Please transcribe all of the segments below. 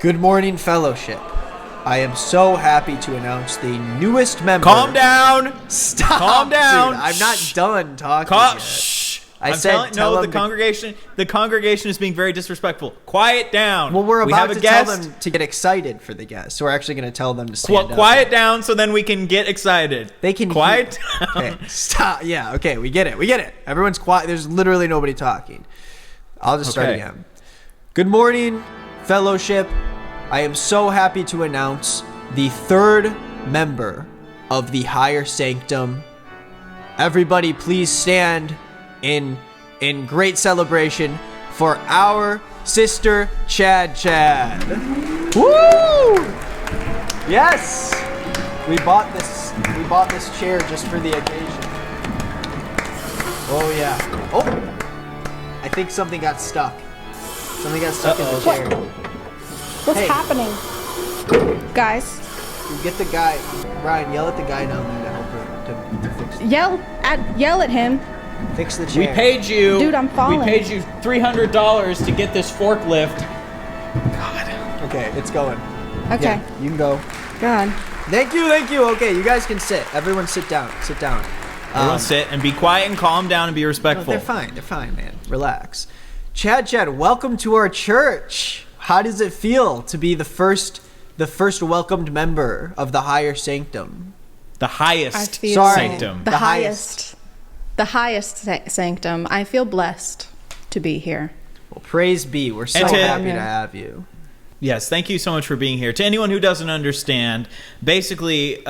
Good morning, fellowship. I am so happy to announce the newest member. Calm down. Stop. Calm down. Dude, I'm not done talking yet. Shh. The congregation is being very disrespectful. Quiet down. Well, we're about to guest. tell them to get excited for the guest. So we're actually going to tell them to stand up. Quiet down so then we can get excited. They can quiet down. Okay, stop. Yeah, okay, we get it. Everyone's quiet. There's literally nobody talking. I'll just start again. Good morning, fellowship. I am so happy to announce the third member of the higher sanctum. Everybody please stand in great celebration for our sister Chad. Woo! Yes! We bought this chair just for the occasion. Oh yeah. Oh! I think something got stuck. Something got stuck in the chair. What's happening? Guys. Get the guy, Ryan, yell at the guy down there to help her to fix it. Yell at him. Fix the chair. We paid you. Dude, I'm falling. We paid you $300 to get this forklift. God. Okay, it's going. Okay. Yeah, you can go. God. Thank you. Okay, you guys can sit. Everyone sit down. Everyone sit and be quiet and calm down and be respectful. They're fine, man. Relax. Chad, welcome to our church. How does it feel to be the first welcomed member of the higher sanctum? The highest sanctum. The highest sanctum. I feel blessed to be here. Well, praise be. We're so happy to have you. Yes, thank you so much for being here. To anyone who doesn't understand, basically,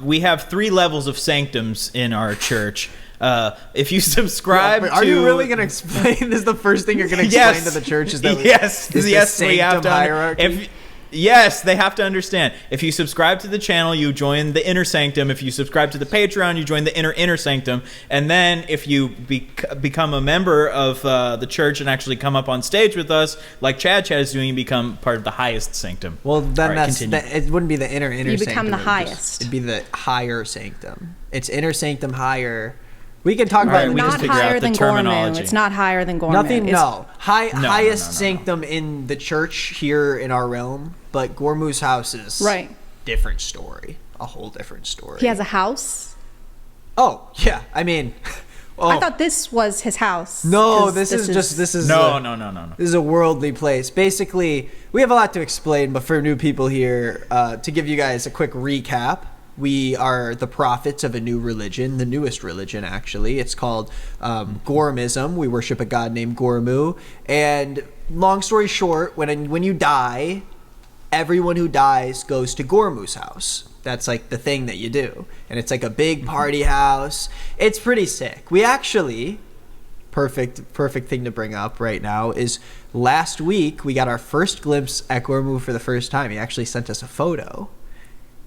we have 3 levels of sanctums in our church. If you subscribe are you really going to explain? This is the first thing you're going to explain to the church? Is that we have to hierarchy? Yes, they have to understand. If you subscribe to the channel, you join the inner sanctum. If you subscribe to the Patreon, you join the inner sanctum. And then if you become a member of the church and actually come up on stage with us, like Chad is doing, you become part of the highest sanctum. Well, then it wouldn't be the inner you sanctum. You become the highest. It'd be the higher sanctum. It's inner sanctum higher. We can talk about not higher than Gormu. It's not higher than Gormu. Nothing. No. Highest sanctum in the church here in our realm, but Gormu's house is different story. A whole different story. He has a house. Oh yeah. I mean, I thought this was his house. No, this is no. This is a worldly place. Basically, we have a lot to explain, but for new people here, to give you guys a quick recap. We are the prophets of a new religion, the newest religion, actually. It's called Gormism. We worship a god named Gormu. And long story short, when you die, everyone who dies goes to Gormu's house. That's like the thing that you do. And it's like a big party house. It's pretty sick. We actually, perfect thing to bring up right now is last week we got our first glimpse at Gormu for the first time. He actually sent us a photo.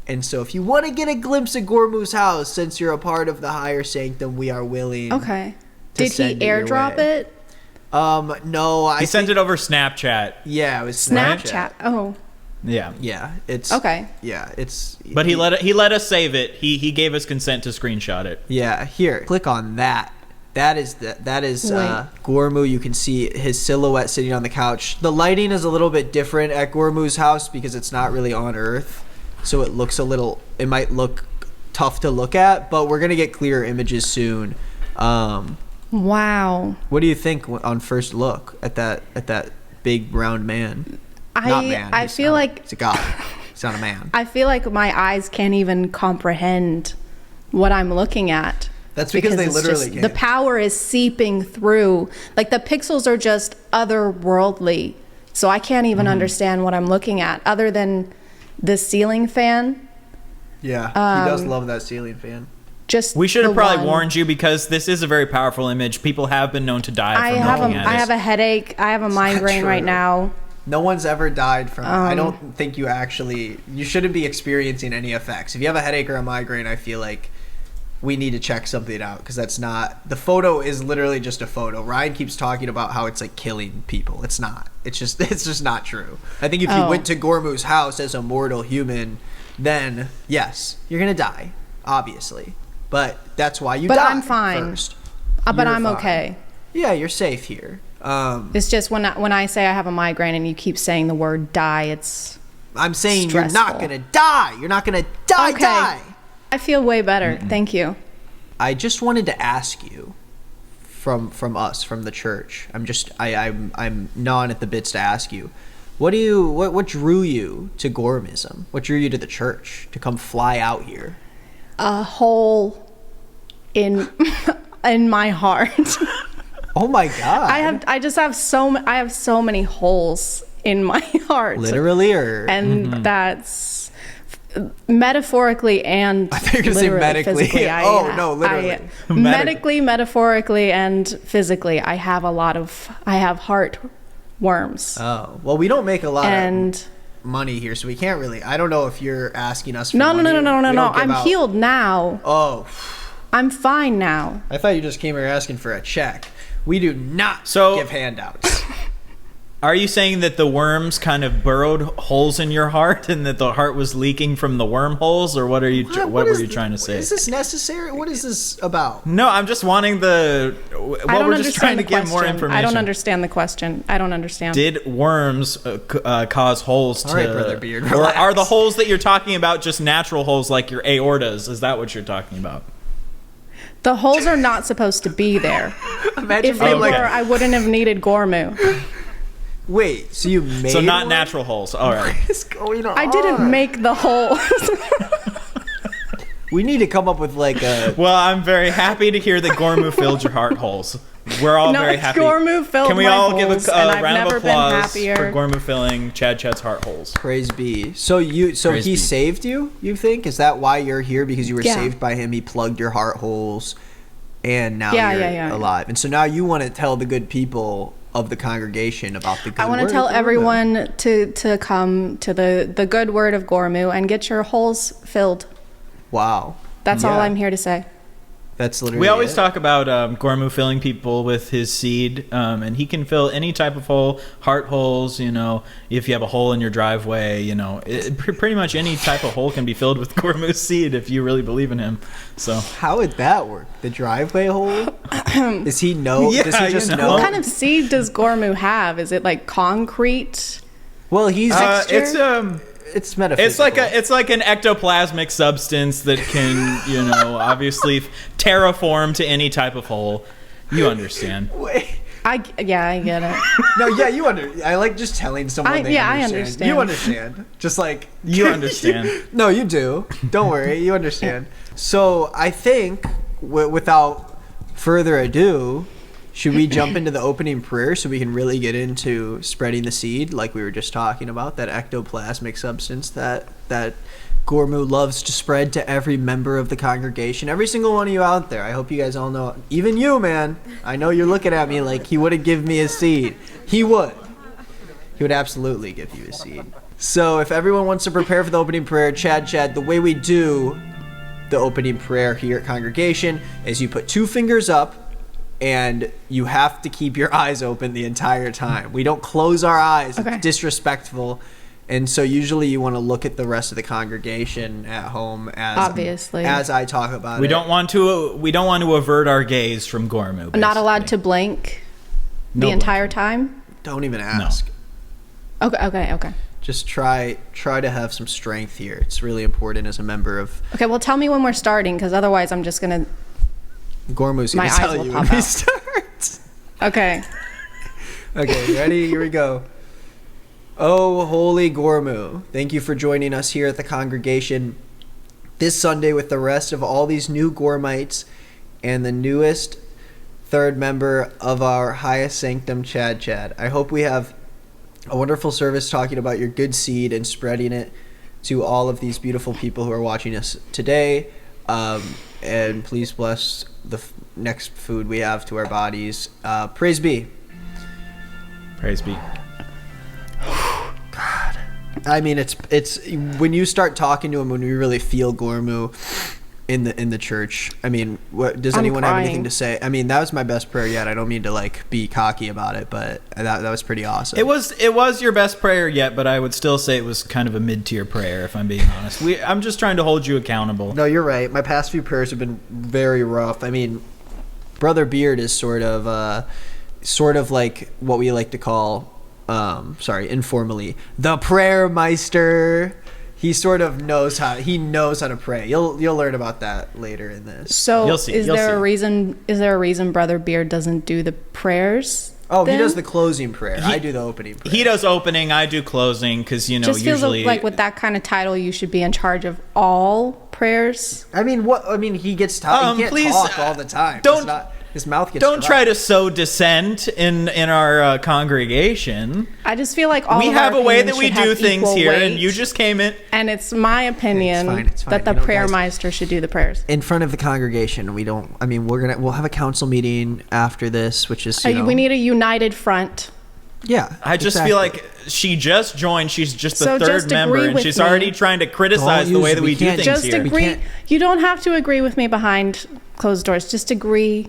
And so if you want to get a glimpse of Gormu's house, since you're a part of the higher sanctum, we are willing. Okay. Did he airdrop it? No. He sent it over Snapchat. Yeah, it was Snapchat. Oh. Yeah. Yeah, it's okay. Yeah, it's. But he let us save it. He gave us consent to screenshot it. Yeah, here, click on that. That is Gormu. You can see his silhouette sitting on the couch. The lighting is a little bit different at Gormu's house because it's not really on Earth. So it might look tough to look at, but we're going to get clearer images soon. Wow. What do you think on first look at that big round man? I feel like he's a god. He's not a man. I feel like my eyes can't even comprehend what I'm looking at. That's because they literally can't. The power is seeping through. Like the pixels are just otherworldly. So I can't even understand what I'm looking at other than the ceiling fan. Yeah, he does love that ceiling fan. We should have probably warned you because this is a very powerful image. People have been known to die from looking at it. I have a headache. I have a migraine right now. No one's ever died from it. I don't think you shouldn't be experiencing any effects. If you have a headache or a migraine, I feel like we need to check something out because that's not. The photo is literally just a photo. Ryan keeps talking about how it's like killing people. It's not. It's just not true. I think if you went to Gormu's house as a mortal human, then yes, you're gonna die, obviously. But that's why you die. But I'm fine. First. But I'm fine. okay. Yeah, you're safe here. It's just when I say I have a migraine and you keep saying the word die, it's I'm saying stressful. you're not gonna die. You're not gonna die. Okay. Die. I feel way better. Thank you. I just wanted to ask you, from us, from the church. I'm gnawing at the bits to ask you. What drew you to Gormism? What drew you to the church to come fly out here? A hole in my heart. Oh my God! I have so many holes in my heart. Literally, or and that's metaphorically and I think you're saying medically. Physically. No, literally. Medically, metaphorically, and physically, I have heart worms. Oh well, we don't make a lot and of money here, so we can't really. I don't know if you're asking us for no. money. No. I'm healed now. Oh, I'm fine now. I thought you just came here asking for a check. We do not give handouts. Are you saying that the worms kind of burrowed holes in your heart and that the heart was leaking from the wormholes, or what were you trying to say? Is this necessary? What is this about? No, I'm just wanting we're just trying to get more information. I don't understand the question. I don't understand. Did worms cause holes All right, Brother Beard, or relax. are the holes that you're talking about just natural holes like your aortas? Is that what you're talking about? The holes are not supposed to be there. Imagine If they being were, like, I wouldn't have needed Gormu. wait, so you made So not one? natural holes. All right. What is going on? I didn't make the holes. We need to come up with like a. Well, I'm very happy to hear that Gormu filled your heart holes. We're all No, very happy. Gormu filled Can we my all give holes, a and I've round of never been applause happier. for Gormu filling Chad's heart holes? Praise be. So Praise he be. saved you? You think is that why you're here? Because you were Yeah. saved by him. He plugged your heart holes, and now Yeah, you're yeah. alive. And so now you want to tell the good people of the congregation about the good. I want to word tell of Gormu. everyone to come to the good word of Gormu and get your holes filled. Wow, That's all Yeah. I'm here to say. that's literally. We always it. talk about Gormu filling people with his seed, and he can fill any type of hole, heart holes. If you have a hole in your driveway, pretty much any type of hole can be filled with Gormu's seed if you really believe in him. So How would that work? The driveway hole? Does he know? Yeah, Does he just you know. know? What kind of seed does Gormu have? Is it like concrete? Well, he's Texture? it's metaphysical. it's like an ectoplasmic substance that can obviously terraform to any type of hole. You understand? Wait. I get it. No, yeah, you I like just telling someone. They I understand. understand. You understand. Just like You understand. No, you do. Don't worry. You understand. So I think, without further ado, should we jump into the opening prayer so we can really get into spreading the seed, like we were just talking about, that ectoplasmic substance that Gormu loves to spread to every member of the congregation, every single one of you out there. I hope you guys all know, even you, man. I know you're looking at me like he wouldn't give me a seed. He would. He would absolutely give you a seed. So if everyone wants to prepare for the opening prayer, Chad, the way we do the opening prayer here at Congregation is you put 2 fingers up and you have to keep your eyes open the entire time. We don't close our eyes. Okay. It's disrespectful. And so usually you want to look at the rest of the congregation at home Obviously. as I talk about We it. don't want to avert our gaze from Gormu. I'm not allowed to basically. blink No the entire time. Don't even ask. Okay. Just try to have some strength here. It's really important as a member of Okay, well, tell me when we're starting, because otherwise I'm just gonna. Gormu's My going to eyes tell will you pop when we out. start. Okay. Okay, ready? Here we go. Oh, holy Gormu, thank you for joining us here at the congregation this Sunday with the rest of all these new Gormites and the newest third member of our highest sanctum, Chad. I hope we have a wonderful service talking about your good seed and spreading it to all of these beautiful people who are watching us today. And please bless the next food we have to our bodies. Praise be. Praise be. I mean, it's when you start talking to him, when we really feel Gormu in the church. I mean, what does I'm anyone have crying. anything to say? I mean, that was my best prayer yet. I don't mean to like be cocky about it, but that was pretty awesome. It was your best prayer yet, but I would still say it was kind of a mid-tier prayer, if I'm being honest. I'm just trying to hold you accountable. No, you're right. My past few prayers have been very rough. I mean, Brother Beard is sort of sort of like what we like to call, informally, the prayer meister. He sort of knows how to pray. You'll learn about that later in this. So You'll see, is you'll there see. a reason? Is there a reason Brother Beard doesn't do the prayers? Oh, then? he does the closing prayer. I do the opening prayer. He does opening, I do closing, because Just usually feels like with that kind of title, you should be in charge of all prayers. I mean, what? I mean, he gets he can't please, talk all the time. don't- His mouth gets. don't dry. try to sow dissent in our congregation. I just feel like all We of have our a way that opinions we should do have things equal here, weight. and you just came in. And it's my opinion It's fine. that the prayer meister should do the prayers. In front of the congregation, we don't. I mean, we'll have a council meeting after this, which is We need a united front. Yeah, I just exactly. feel like she just joined. She's just the So third just member, agree and with she's me. already trying to criticize the way that we do can't- things Just here. agree. can't- You don't have to agree with me behind closed doors. Just agree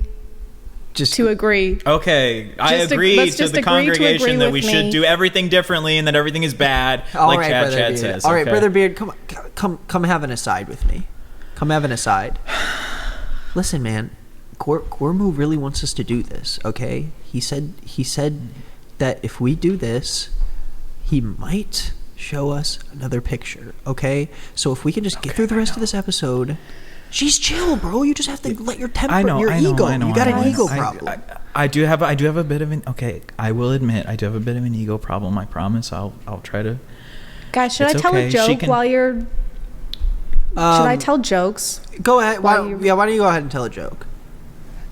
just to agree. Okay, I Just agree let's to just the agree to congregation agree that we with should me. do everything differently and that everything is bad, All like right, Chad Brother Beard. says. All right, okay? Brother Beard, come have an aside with me. Come have an aside. Listen, man, Gormu really wants us to do this. Okay, he said that if we do this, he might show us another picture. Okay, so if we can just get through the rest of this episode. She's chill, bro. You just have to let your temper, your ego. You got an ego problem. I do have a bit of an I will admit I do have a bit of an ego problem. I promise. I'll try to. Guys, should It's I tell okay. a She joke can- while you're? Should I tell jokes? Go ahead. Why While don't you- you go ahead and tell a joke?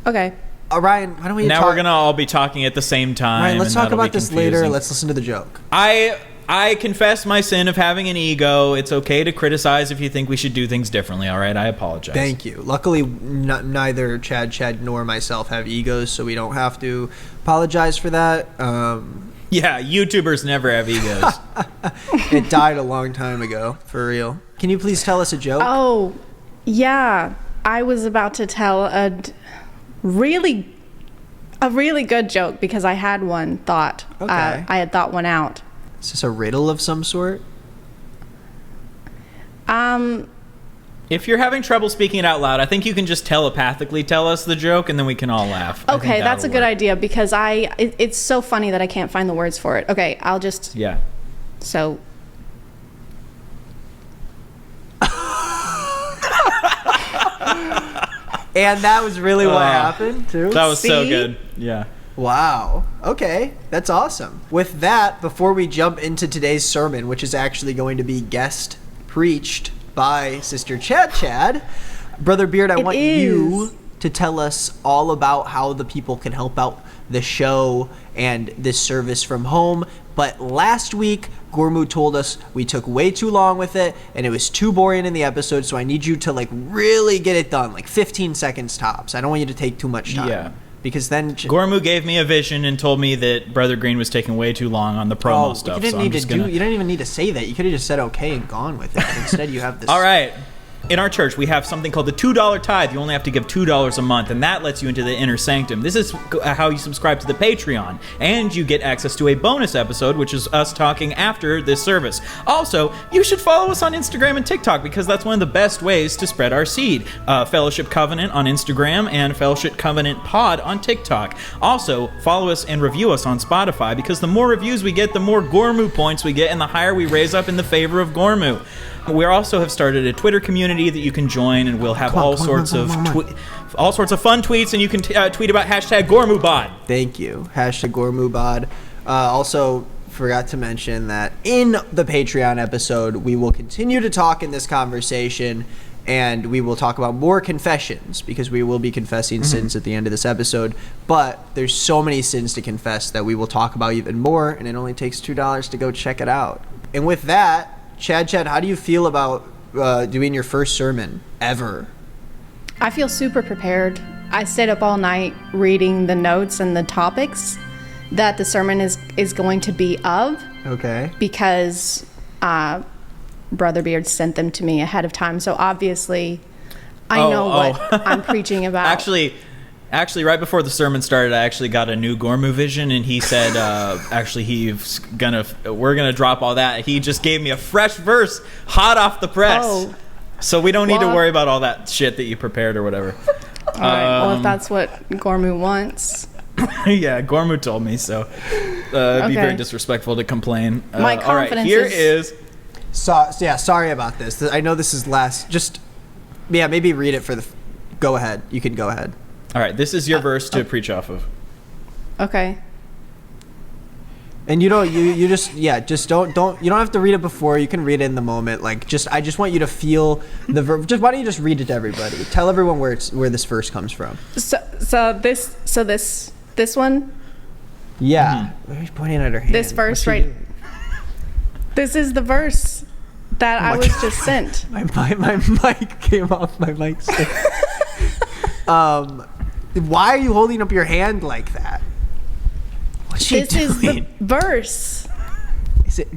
Okay. Ryan, why don't we Now talk? we're gonna all be talking at the same time. Ryan, let's and talk that'll about be this later. confusing. Let's listen to the joke. I confess my sin of having an ego. It's okay to criticize if you think we should do things differently. All right, I apologize. Thank you. Luckily, neither Chad nor myself have egos, so we don't have to apologize for that. Yeah, YouTubers never have egos. It died a long time ago, for real. Can you please tell us a joke? Oh, yeah. I was about to tell a really good joke because I had one thought. Okay. I had thought one out. Is this a riddle of some sort? If you're having trouble speaking it out loud, I think you can just telepathically tell us the joke, and then we can all laugh. I think Okay, that's a that'll good work. idea because it's so funny that I can't find the words for it. Okay, I'll just Yeah. so And that was really what happened, too? That was so See? good. Yeah. Wow. Okay, that's awesome. With that, before we jump into today's sermon, which is actually going to be guest preached by Sister Chad, Brother Beard, I want you to tell us all about how the people can help out the show and this service from home. But last week, Gormu told us we took way too long with it and it was too boring in the episode, so I need you to really get it done, 15 seconds tops. I don't want you to take too much time. Yeah. Because then Gormu gave me a vision and told me that Brother Green was taking way too long on the promo stuff. You didn't so need I'm to just gonna... You don't even need to say that. You could have just said okay and gone with it. But instead, you have this. All right. In our church, we have something called the $2 tithe. You only have to give $2 a month, and that lets you into the inner sanctum. This is how you subscribe to the Patreon, and you get access to a bonus episode, which is us talking after this service. Also, you should follow us on Instagram and TikTok, because that's one of the best ways to spread our seed. Fellowship Covenant on Instagram and Fellowship Covenant Pod on TikTok. Also, follow us and review us on Spotify, because the more reviews we get, the more Gormu points we get, and the higher we raise up in the favor of Gormu. We also have started a Twitter community that you can join, and we'll have all sorts of fun tweets, and you can tweet about #GormuBod. Thank you. #GormuBod. Also, forgot to mention that in the Patreon episode, we will continue to talk in this conversation, and we will talk about more confessions, because we will be confessing sins at the end of this episode. But there's so many sins to confess that we will talk about even more, and it only takes $2 to go check it out. And with that, Chad, how do you feel about doing your first sermon ever? I feel super prepared. I stayed up all night reading the notes and the topics that the sermon is going to be of. Okay. Because Brother Beard sent them to me ahead of time. So obviously I know what I'm preaching about. Actually, right before the sermon started, I actually got a new Gormu vision, and he said, we're gonna drop all that. He just gave me a fresh verse, hot off the press. Oh. So we don't need to Well, worry about all that shit that you prepared or whatever. All right. Well, if that's what Gormu wants. Yeah, Gormu told me so. It'd be very disrespectful to complain. My all right, confidence here is- is. So yeah, sorry about this. I know this is last. Just maybe read it for the. Go ahead. You can go ahead. All right, this is your verse to preach off of. Okay. And you just don't you don't have to read it before. You can read it in the moment. Like I just want you to feel the verb. Just why don't you just read it to everybody? Tell everyone where this verse comes from. So this one. Yeah. She's pointing at her hand. This verse What's she right. doing? This is the verse that I was just sent. My mic came off my mic stand. Why are you holding up your hand like that? What's she This doing? is the verse.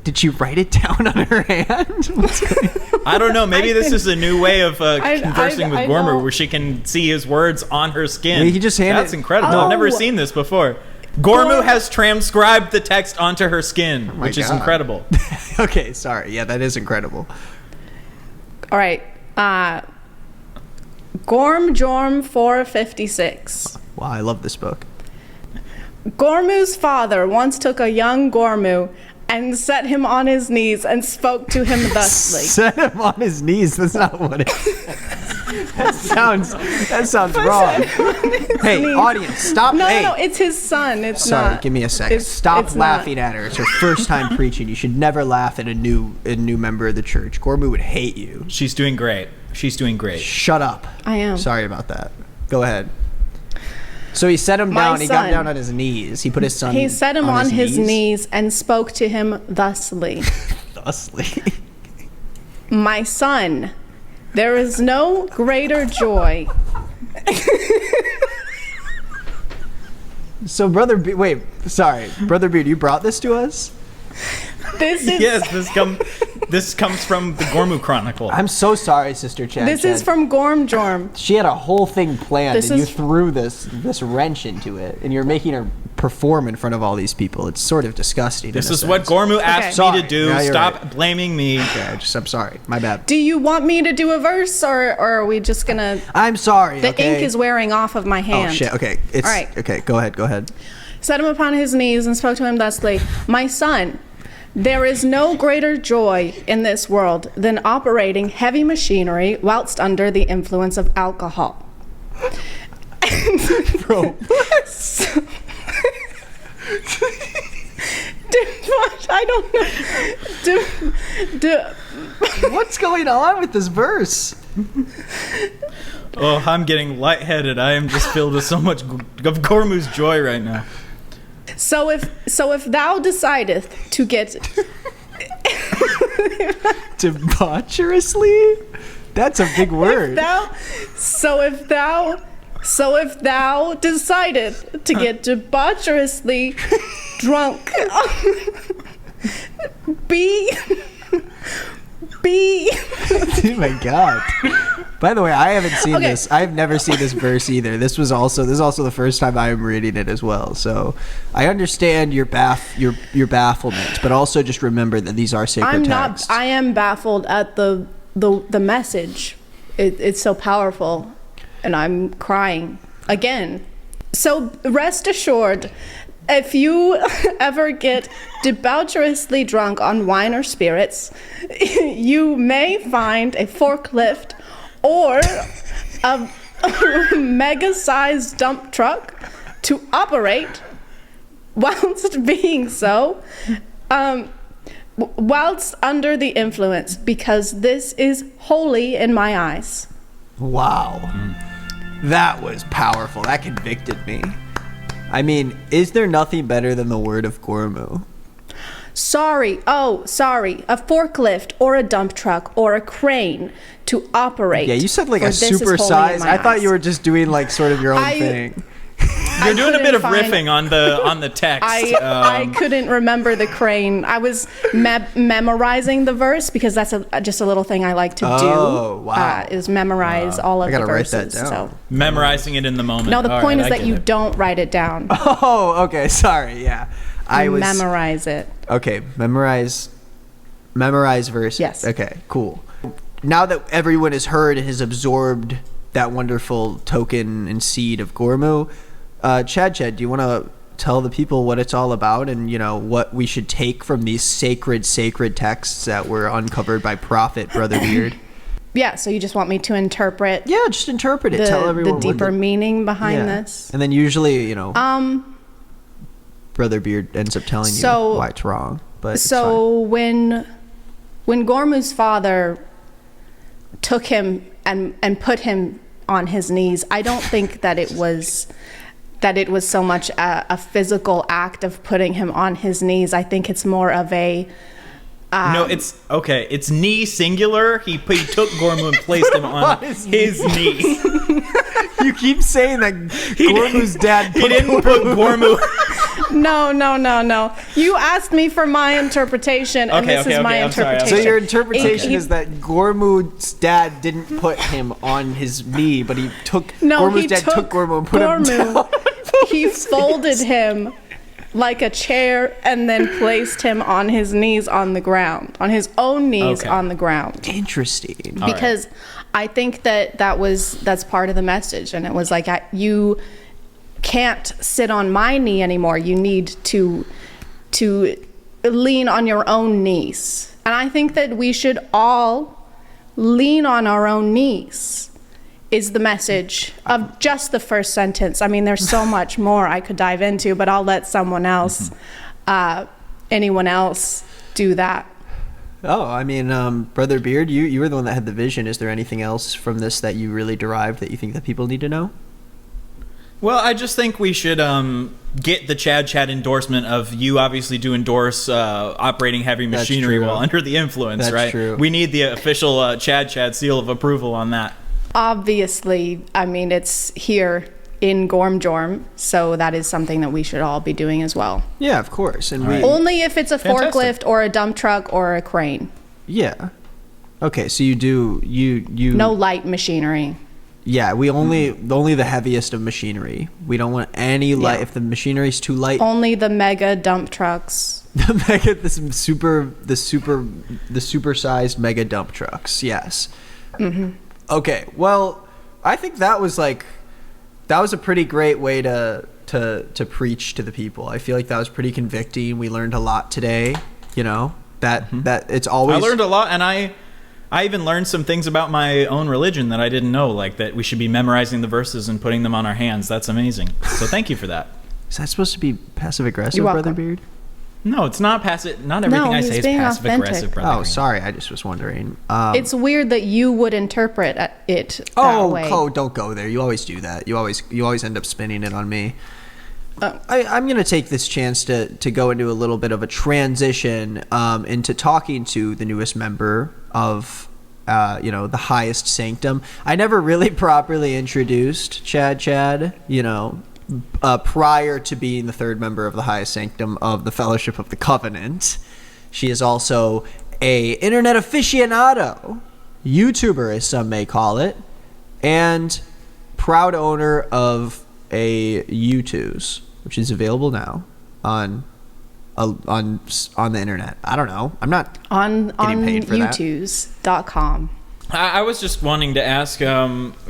Did she write it down on her hand? What's going on? I don't know. Maybe this is a new way of conversing with I Gormu, know. where she can see his words on her skin. Maybe he just handed- That's incredible. Oh. I've never seen this before. Gormu has transcribed the text onto her skin, my which is God. incredible. Okay, sorry. Yeah, that is incredible. All right. Gorm Jorm 456. Wow, I love this book. Gormu's father once took a young Gormu and set him on his knees and spoke to him thusly. Set him on his knees. That's not what it That sounds wrong. Hey, audience, stop. No, it's his son. It's Sorry, not. give me a second. Stop it's laughing not. at her. It's her first time preaching. You should never laugh at a new member of the church. Gormu would hate you. She's doing great. She's doing great. Shut up. I am. Sorry about that. Go ahead. So he set him My down. He got son. down on his knees. He put his son. He set him on his knees and spoke to him thusly. Thusly. My son, there is no greater joy. So Brother Beard, you brought this to us? This is Yes, this comes from the Gormu Chronicle. I'm so sorry, Sister Chad. this is from Gorm Jorm. She had a whole thing planned, This and you is- threw this wrench into it, and you're making her perform in front of all these people. It's sort of disgusting. This in a is what sense. Gormu asked Sorry. me to do. Yeah, you're Stop right. blaming me. Okay, I'm sorry. My bad. Do you want me to do a verse, or are we just gonna? I'm sorry. The okay? ink is wearing off of my hand. Oh shit. Okay. It's All right. Okay. Go ahead. Set him upon his knees and spoke to him thusly, My son, there is no greater joy in this world than operating heavy machinery whilst under the influence of alcohol. Bro. I don't know. What's going on with this verse? Oh, I'm getting lightheaded. I am just filled with so much of Gormu's joy right now. So if thou decideth to get Debaucherously? That's a big word. so if thou decideth to get debaucherously drunk, be Oh my god. By the way, I haven't seen Okay. this. I've never seen this verse either. This is also the first time I am reading it as well. So I understand your bafflement, but also just remember that these are sacred texts. I am baffled at the message. It's so powerful, and I'm crying again. So rest assured, if you ever get debaucherously drunk on wine or spirits, you may find a forklift or a mega-sized dump truck to operate. Whilst being so, whilst under the influence, because this is holy in my eyes. Wow. That was powerful. That convicted me. I mean, is there nothing better than the word of Gormu? Sorry, a forklift or a dump truck or a crane to operate. Yeah, you said like for a this is holy in supersize. my I thought eyes. you were just doing like sort of your own I- thing. You're doing a bit of couldn't find- riffing on the text. I couldn't remember the crane. I was memorizing the verse because that's just a little thing I like to do. Oh, wow. Is memorize all of I gotta the write verses. that down. So. memorizing it in the moment. No, the All point right, is I that get you it. don't write it down. Oh, okay. Sorry. Yeah. I was memorize it. Okay, memorize verses. Yes. Okay, cool. Now that everyone has heard and has absorbed that wonderful token and seed of Gormu, Chad, do you want to tell the people what it's all about and, what we should take from these sacred texts that were uncovered by Prophet Brother Beard? Yeah, so you just want me to interpret? Yeah, just interpret it. Tell everyone the deeper meaning behind this. And then usually, Brother Beard ends up telling you why it's wrong. But so when Gormu's father took him and put him on his knees, I don't think that it was so much a physical act of putting him on his knees. I think it's more of a no, it's okay. It's knee singular. He took Gormu and placed him on his knee. You keep saying that Gormu's dad he didn't put Gormu. No. You asked me for my interpretation, and this is my interpretation. So your interpretation is that Gormu's dad didn't put him on his knee, but he took Gormu's dad took Gormu and put him down. He folded him like a chair and then placed him on his knees on the ground, on his own knees on the ground. Interesting. Because I think that's part of the message, and it was like, you can't sit on my knee anymore. You need to lean on your own knees. And I think that we should all lean on our own knees is the message of just the first sentence. I mean, there's so much more I could dive into, but I'll let someone else, anyone else do that. Oh, I mean, Brother Beard, you were the one that had the vision. Is there anything else from this that you really derived that you think that people need to know? Well, I just think we should get the Chad endorsement of you obviously do endorse operating heavy machinery while under the influence, That's right? True. We need the official Chad seal of approval on that. Obviously, I mean, it's here in Gormjorm, so that is something that we should all be doing as well. Yeah, of course. And only if it's a forklift or a dump truck or a crane. Yeah. Okay, so you no light machinery. Yeah, we only the heaviest of machinery. We don't want any light. If the machinery's too light, only the mega dump trucks. The supersized mega dump trucks. Yes. Mm-hmm. Okay. Well, I think that was a pretty great way to preach to the people. I feel like that was pretty convicting. We learned a lot today. That it's always. I learned a lot, and I even learned some things about my own religion that I didn't know, like that we should be memorizing the verses and putting them on our hands. That's amazing. So thank you for that. Is that supposed to be passive-aggressive, Brother Beard? No, it's not passive. Not everything I say is passive-aggressive, Brother Green. Sorry. I just was wondering. It's weird that you would interpret it that way. Oh, don't go there. You always do that. You always end up spinning it on me. I'm going to take this chance to go into a little bit of a transition into talking to the newest member of, the highest sanctum. I never really properly introduced Chad, prior to being the third member of the highest sanctum of the Fellowship of the Covenant. She is also a internet aficionado, YouTuber as some may call it, and proud owner of a U2s, which is available now on the internet. I don't know. I'm not getting paid for U2s.com. I was just wanting to ask,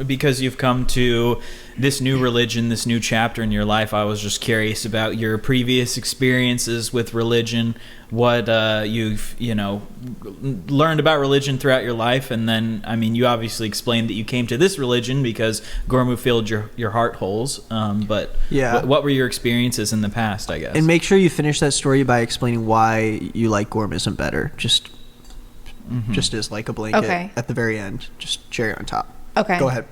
because you've come to this new religion, this new chapter in your life, I was just curious about your previous experiences with religion, what you've, learned about religion throughout your life. And then, I mean, you obviously explained that you came to this religion because Gormu filled your heart holes. But what were your experiences in the past, I guess? And make sure you finish that story by explaining why you like Gormism better. Just as like a blanket at the very end. Just cherry on top. Okay. Go ahead.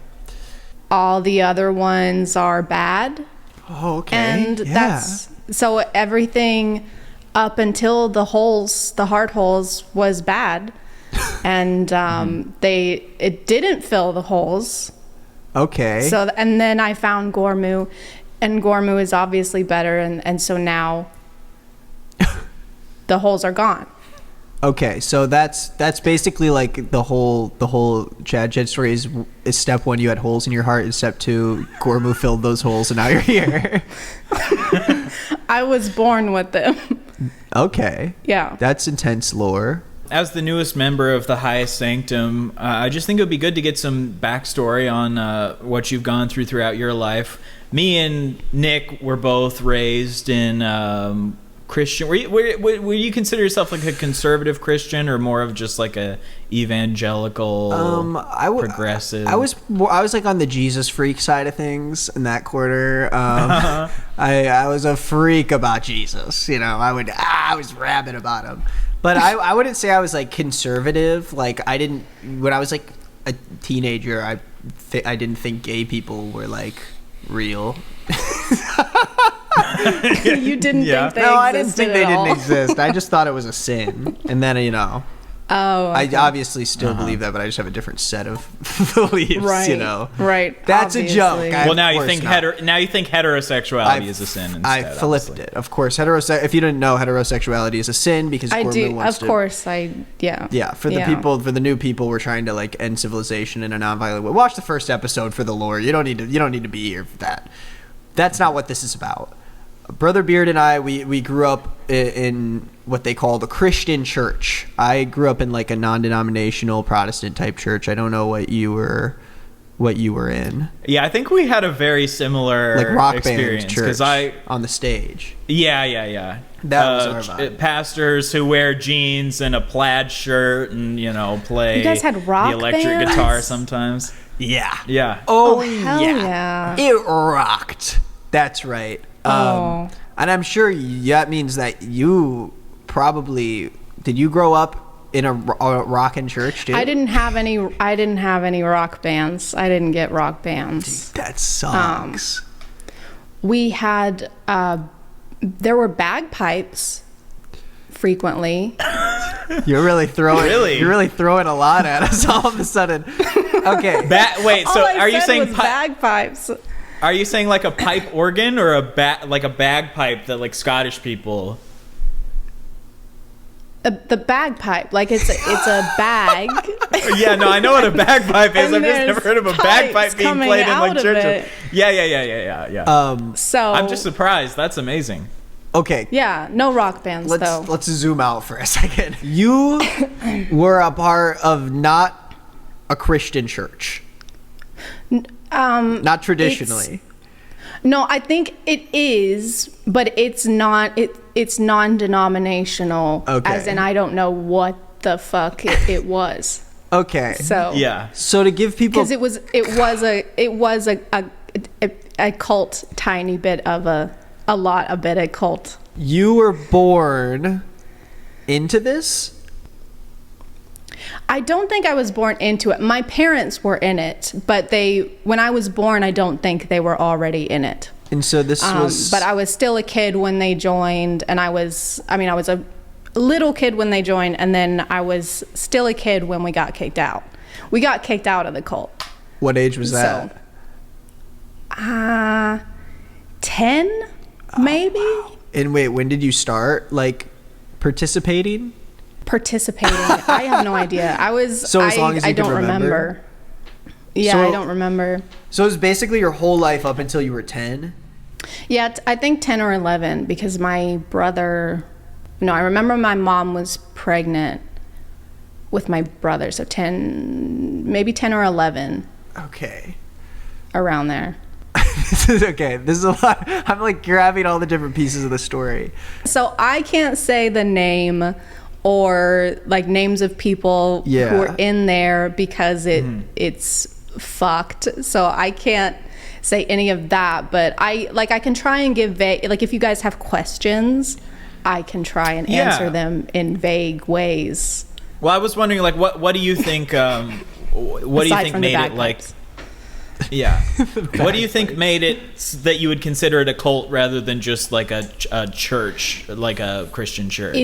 All the other ones are bad. Oh, okay. And that's so everything up until the heart holes was bad. And it didn't fill the holes. Okay. So and then I found Gormu, and Gormu is obviously better, and so now the holes are gone. Okay, so that's basically like the whole Chad story is step one, you had holes in your heart, and step two, Gormu filled those holes, and now you're here. I was born with them. Okay. Yeah. That's intense lore. As the newest member of the highest sanctum, I just think it would be good to get some backstory on what you've gone through throughout your life. me and Nick were both raised in Christian. Were you consider yourself like a conservative Christian or more of just like a evangelical progressive? I was like on the Jesus freak side of things in that quarter. I was a freak about Jesus. You know, I was rabid about him. But I wouldn't say I was like conservative. Like when I was like a teenager, I didn't think gay people were like real. You didn't think they No, existed I didn't think they at all. didn't exist. I just thought it was a sin. And then, you know, Oh, okay. I obviously still believe that, but I just have a different set of beliefs, right, you know. right. That's obviously. a joke. Well, now you Of think course now you think heterosexuality is a sin instead. I flipped obviously. it. Of course, if you didn't know, heterosexuality is a sin because I Corbin do. wants Of to. course, Yeah, for the new people, we're trying to like end civilization in a nonviolent way. Watch the first episode for the lore. You don't need to be here for that. That's not what this is about. Brother Beard and I, we grew up in what they call the Christian church. I grew up in like a non-denominational Protestant type church. I don't know what you were in. Yeah, I think we had a very similar Like rock experience band church on the stage. Yeah. That was our vibe. Pastors who wear jeans and a plaid shirt and play You guys had rock the electric bands? guitar sometimes. Yeah. Yeah. Oh, hell yeah. It rocked. That's right. And I'm sure that means that you probably did. You grow up in a rockin' church too? I didn't have any rock bands. I didn't get rock bands. That sucks. We had there were bagpipes frequently. You're really throwing a lot at us all of a sudden. Okay. Wait, so All I are you said saying was bagpipes? Are you saying like a pipe organ or like a bagpipe that like Scottish people? The bagpipe, like it's a bag. Yeah, no, I know what a bagpipe is. And I've just never there's heard of a pipes bagpipe being coming played in like out of churches. it. Yeah. So I'm just surprised. That's amazing. Okay. yeah, no rock bands though. Let's zoom out for a second. You were a part of not a Christian church. Not traditionally. No, I think it is, but it's not. It's non-denominational. Okay. As in, I don't know what the fuck it was. Okay. So Yeah. Oh. So to give people, because it was a cult, tiny bit of a bit of cult. you were born into this. I don't think I was born into it. My parents were in it, but when I was born, I don't think they were already in it. And so this was. But I was still a kid when they joined, and I was a little kid when they joined, and then I was still a kid when we got kicked out. We got kicked out of the cult. What age was that? So, 10, maybe. And wait, when did you start like participating? I have no idea. I was. So as long as you I can don't remember? Yeah, So- I don't remember. So it was basically your whole life up until you were 10. Yeah, I think 10 or 11 because my brother. No, I remember my mom was pregnant with my brother, so maybe 10 or 11, Okay. around there. This is a lot. I'm like grabbing all the different pieces of the story. So I can't say the name or like names of people who are in there because it's fucked. So I can't say any of that, but I can try and give like if you guys have questions, I can try and answer them in vague ways. Well, I was wondering, like, what do you think? What do you Aside think from the made it like? bagpipes. Yeah. What do you think made it that you would consider it a cult rather than just like a church, like a Christian church?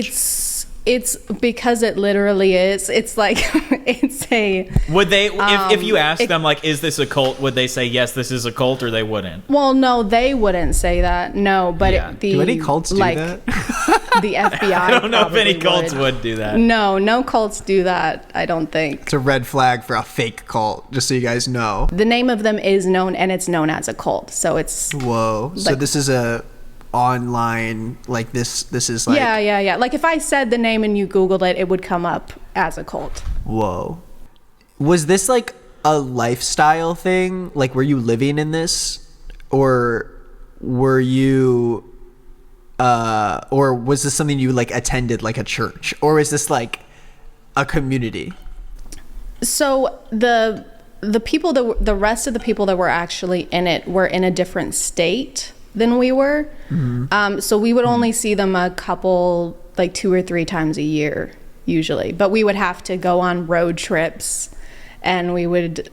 It's because it literally is. It's like it's a. Would they, if you asked them, like, is this a cult? Would they say yes, this is a cult, or they wouldn't? Well, no, they wouldn't say that. No, but Yeah. the Do any cults do that? The FBI. I don't know if any probably cults would do that. No cults do that. I don't think. It's a red flag for a fake cult, just so you guys know. The name of them is known, and it's known as a cult. So it's Whoa. So Like- this is a online, like this is like. yeah. Like if I said the name and you Googled it, it would come up as a cult. Whoa. Was this like a lifestyle thing? Like, were you living in this? or were you or was this something you like attended, like a church, or is this like a community? So the people the rest of the people that were actually in it were in a different state than we were. So we would only see them a couple, like 2 or 3 times a year usually, but we would have to go on road trips, and we would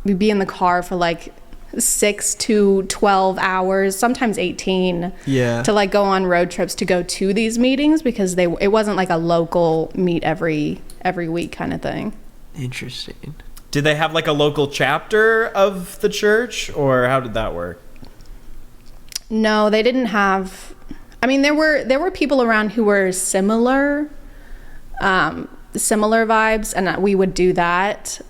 we'd be in the car for like 6 to 12 hours, sometimes 18, to like go on road trips to go to these meetings, because it wasn't like a local meet every week kind of thing. Interesting. Did they have like a local chapter of the church, or how did that work? No, they didn't have. I mean, there were people around who were similar vibes, and we would do that.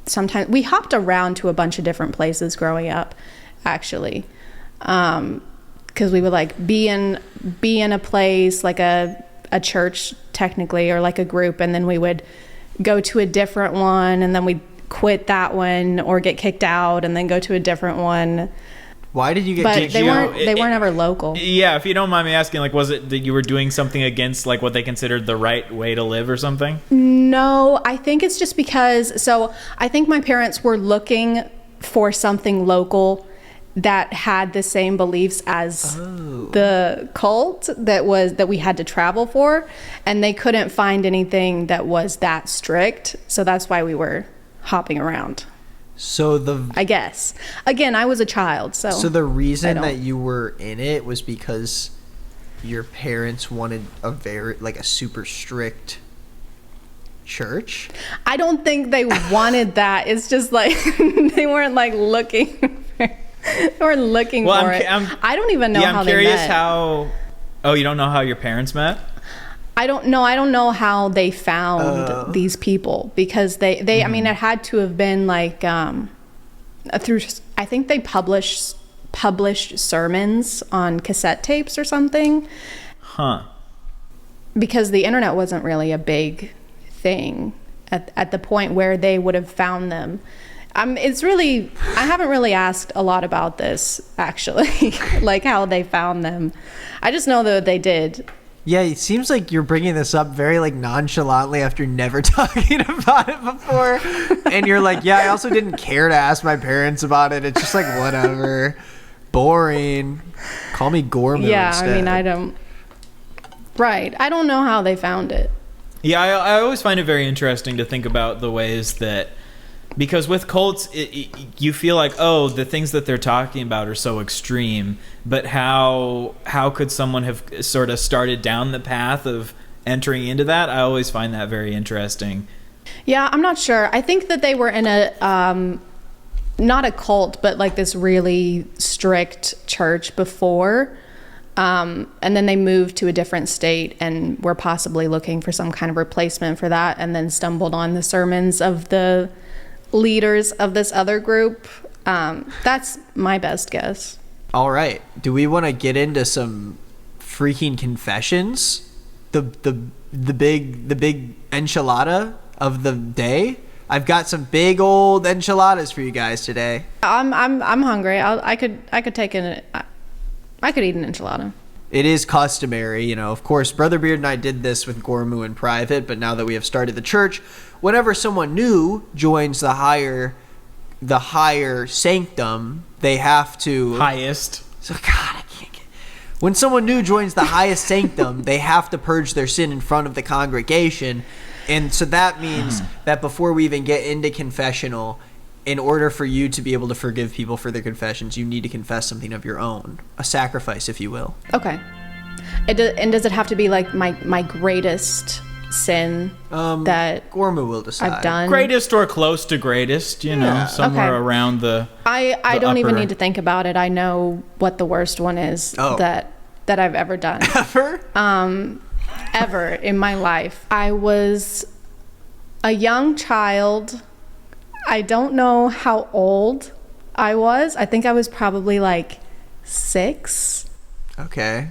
Sometimes we hopped around to a bunch of different places growing up, actually, because we would like be in a place like a church technically, or like a group, and then we would go to a different one, and then we'd quit that one or get kicked out and then go to a different one. Why did you get? But they weren't ever local. Yeah, if you don't mind me asking, like, was it that you were doing something against like what they considered the right way to live or something? No, I think it's just because. So I think my parents were looking for something local that had the same beliefs as the cult that we had to travel for, and they couldn't find anything that was that strict. So that's why we were hopping around. So I guess. Again, I was a child, so the reason that you were in it was because your parents wanted a super strict church? I don't think they wanted that. It's just like they weren't like looking they weren't looking for it. I don't even know how they met. I'm curious how. Oh, you don't know how your parents met? I don't know how they found these people, because they I mean, it had to have been like through, I think they published sermons on cassette tapes or something. Because the internet wasn't really a big thing at the point where they would have found them. It's really, I haven't really asked a lot about this, actually, like how they found them. I just know that they did. Yeah, it seems like you're bringing this up very like nonchalantly after never talking about it before. And you're like, yeah, I also didn't care to ask my parents about it. It's just like, whatever. Boring. Call me Gormu instead. I mean, I don't know how they found it. Yeah, I always find it very interesting to think about the ways that, because with cults, you feel like, oh, the things that they're talking about are so extreme, but how could someone have sort of started down the path of entering into that? I always find that very interesting. Yeah, I'm not sure. I think that they were in a, not a cult, but like this really strict church before. And then they moved to a different state and were possibly looking for some kind of replacement for that, and then stumbled on the sermons of the leaders of this other group. That's my best guess. All right. Do we want to get into some freaking confessions? The big enchilada of the day? I've got some big old enchiladas for you guys today. I'm hungry. I could eat an enchilada. It is customary, of course, Brother Beard and I did this with Gormu in private, but now that we have started the church, whenever someone new joins the higher sanctum, they have to... Highest. So, God, I can't get... When someone new joins the highest sanctum, they have to purge their sin in front of the congregation, and so that means that before we even get into confessional, in order for you to be able to forgive people for their confessions, you need to confess something of your own. A sacrifice, if you will. Okay. And does it have to be like my greatest sin that Gormu will decide. I've done? Greatest or close to greatest, somewhere around the I don't even need to think about it. I know what the worst one is that I've ever done. Ever? Ever in my life. I was a young child. I don't know how old I was. I think I was probably like 6. Okay.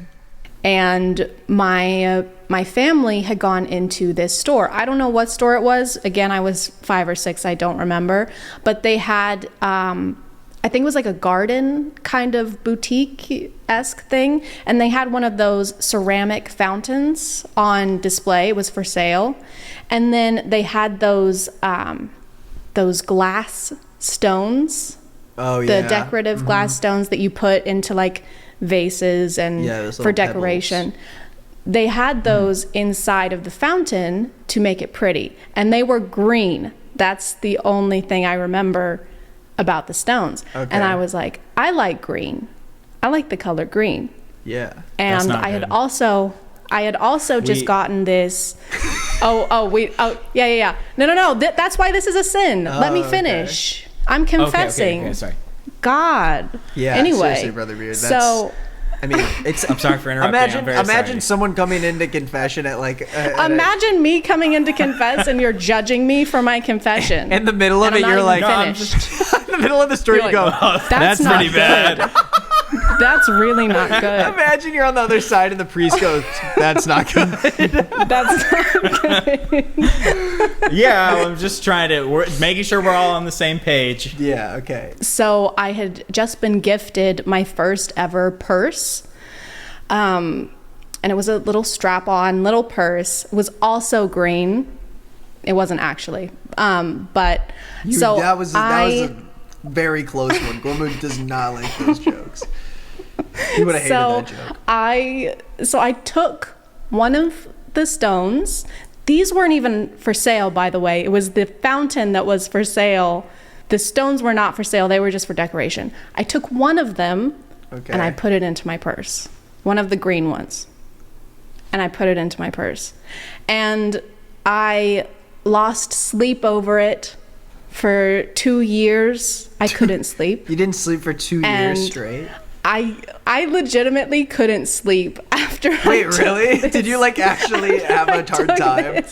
And my family had gone into this store. I don't know what store it was. Again, I was 5 or 6. I don't remember. But they had I think it was like a garden kind of boutique-esque thing. And they had one of those ceramic fountains on display. It was for sale. And then they had those glass stones. Oh, yeah. The decorative glass stones that you put into like vases and for decoration. Pebbles. They had those inside of the fountain to make it pretty. And they were green. That's the only thing I remember about the stones. Okay. And I was like, I like green. I like the color green. Yeah. And I had also just gotten this. Yeah. No. That's why this is a sin. Let me finish. Okay. I'm confessing. Okay, sorry. God. Yeah. Anyway, seriously, Brother Beard. So. I mean, it's. I'm sorry for interrupting. Imagine someone coming into confession at like. Imagine me coming in to confess and you're judging me for my confession. In the middle of it, you're like, in the middle of the story, you go, "That's not pretty bad." That's really not good. Imagine you're on the other side and the priest goes, "That's not good." That's not good. Yeah, I'm just making sure we're all on the same page. Yeah, okay. So I had just been gifted my first ever purse. And it was a little strap-on little purse. It was also green. It wasn't actually. That was a very close one. Gorman does not like those jokes. He would have hated that joke. So I took one of the stones. These weren't even for sale, by the way. It was the fountain that was for sale. The stones were not for sale. They were just for decoration. I took one of them and I put it into my purse. One of the green ones. And I put it into my purse. And I lost sleep over it for 2 years. I couldn't sleep. You didn't sleep for 2 years straight? I legitimately couldn't sleep after. Wait, really? Did you like actually have a hard time?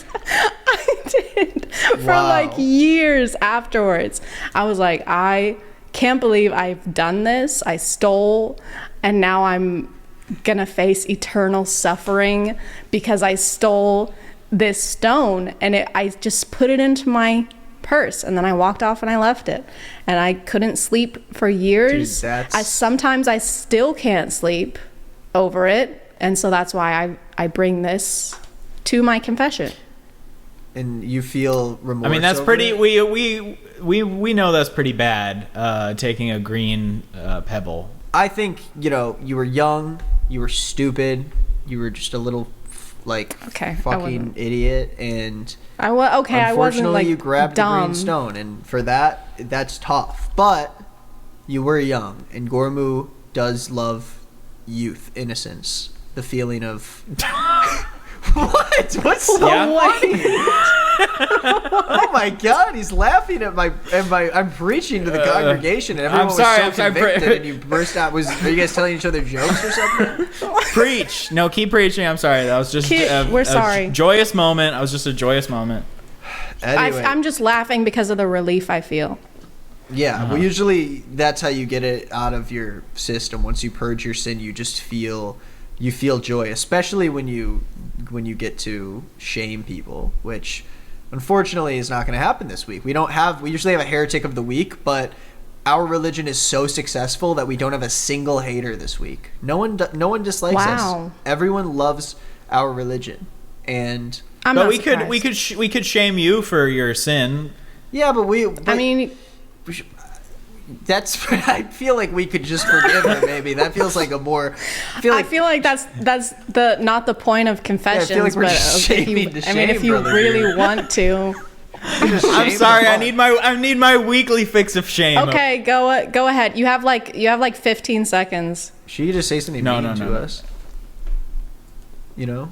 I did. For like years afterwards. I was like, I can't believe I've done this. I stole, and now I'm gonna face eternal suffering because I stole this stone, and I just put it into my purse, and then I walked off and I left it, and I couldn't sleep for years. Dude, sometimes I still can't sleep over it, and so that's why I bring this to my confession. And you feel remorse? I mean, that's over pretty. It? We know that's pretty bad. Taking a green pebble. I think you were young, you were stupid, you were just a little fucking idiot, and unfortunately you grabbed the green stone, and for that's tough. But you were young, and Gormu does love youth, innocence, the feeling of what? What's so funny? Oh my God, he's laughing at my. I'm preaching to the congregation, and everyone was so convicted, and you burst out. Are you guys telling each other jokes or something? Preach. No, keep preaching. I'm sorry. That was just we're sorry. Joyous moment. I was just a joyous moment. Anyway. I'm just laughing because of the relief I feel. Yeah, well, usually that's how you get it out of your system. Once you purge your sin, you just feel joy, especially when you get to shame people, which unfortunately is not going to happen this week. We usually have a heretic of the week, but our religion is so successful that we don't have a single hater this week. No one dislikes us. Everyone loves our religion, and we could shame you for your sin. Yeah, I feel like we could just forgive her. Maybe that feels like a more. I feel like that's not the point of confessions. Yeah, I feel like we're if you really want to. I'm sorry. I need my weekly fix of shame. Okay, go ahead. You have like 15 seconds. Should you just say something mean to us? Yeah.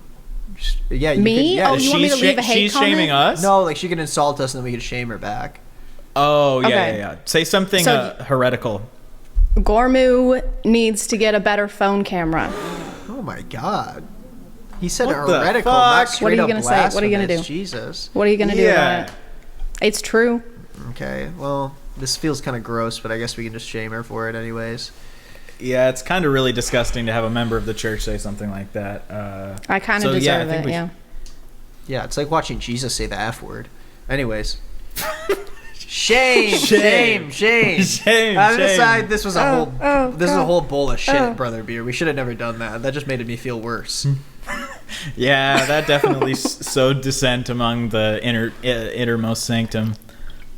Me? You you want me to leave a hate comment? She's shaming us? No, like she can insult us and then we can shame her back. Oh, yeah. Say something heretical. Gormu needs to get a better phone camera. Oh my God. He said what heretical, not What are you going to say? What are you going to do? Jesus. What are you going to do about it? It's true. Okay, well, this feels kind of gross, but I guess we can just shame her for it anyways. Yeah, it's kind of really disgusting to have a member of the church say something like that. I kind of deserve it, Yeah, it's like watching Jesus say the F word. Anyways. Shame. Shame. I decided this was a God. whole bowl of shit, brother beer. We should have never done that. That just made me feel worse. Yeah, that definitely sowed dissent among the innermost sanctum,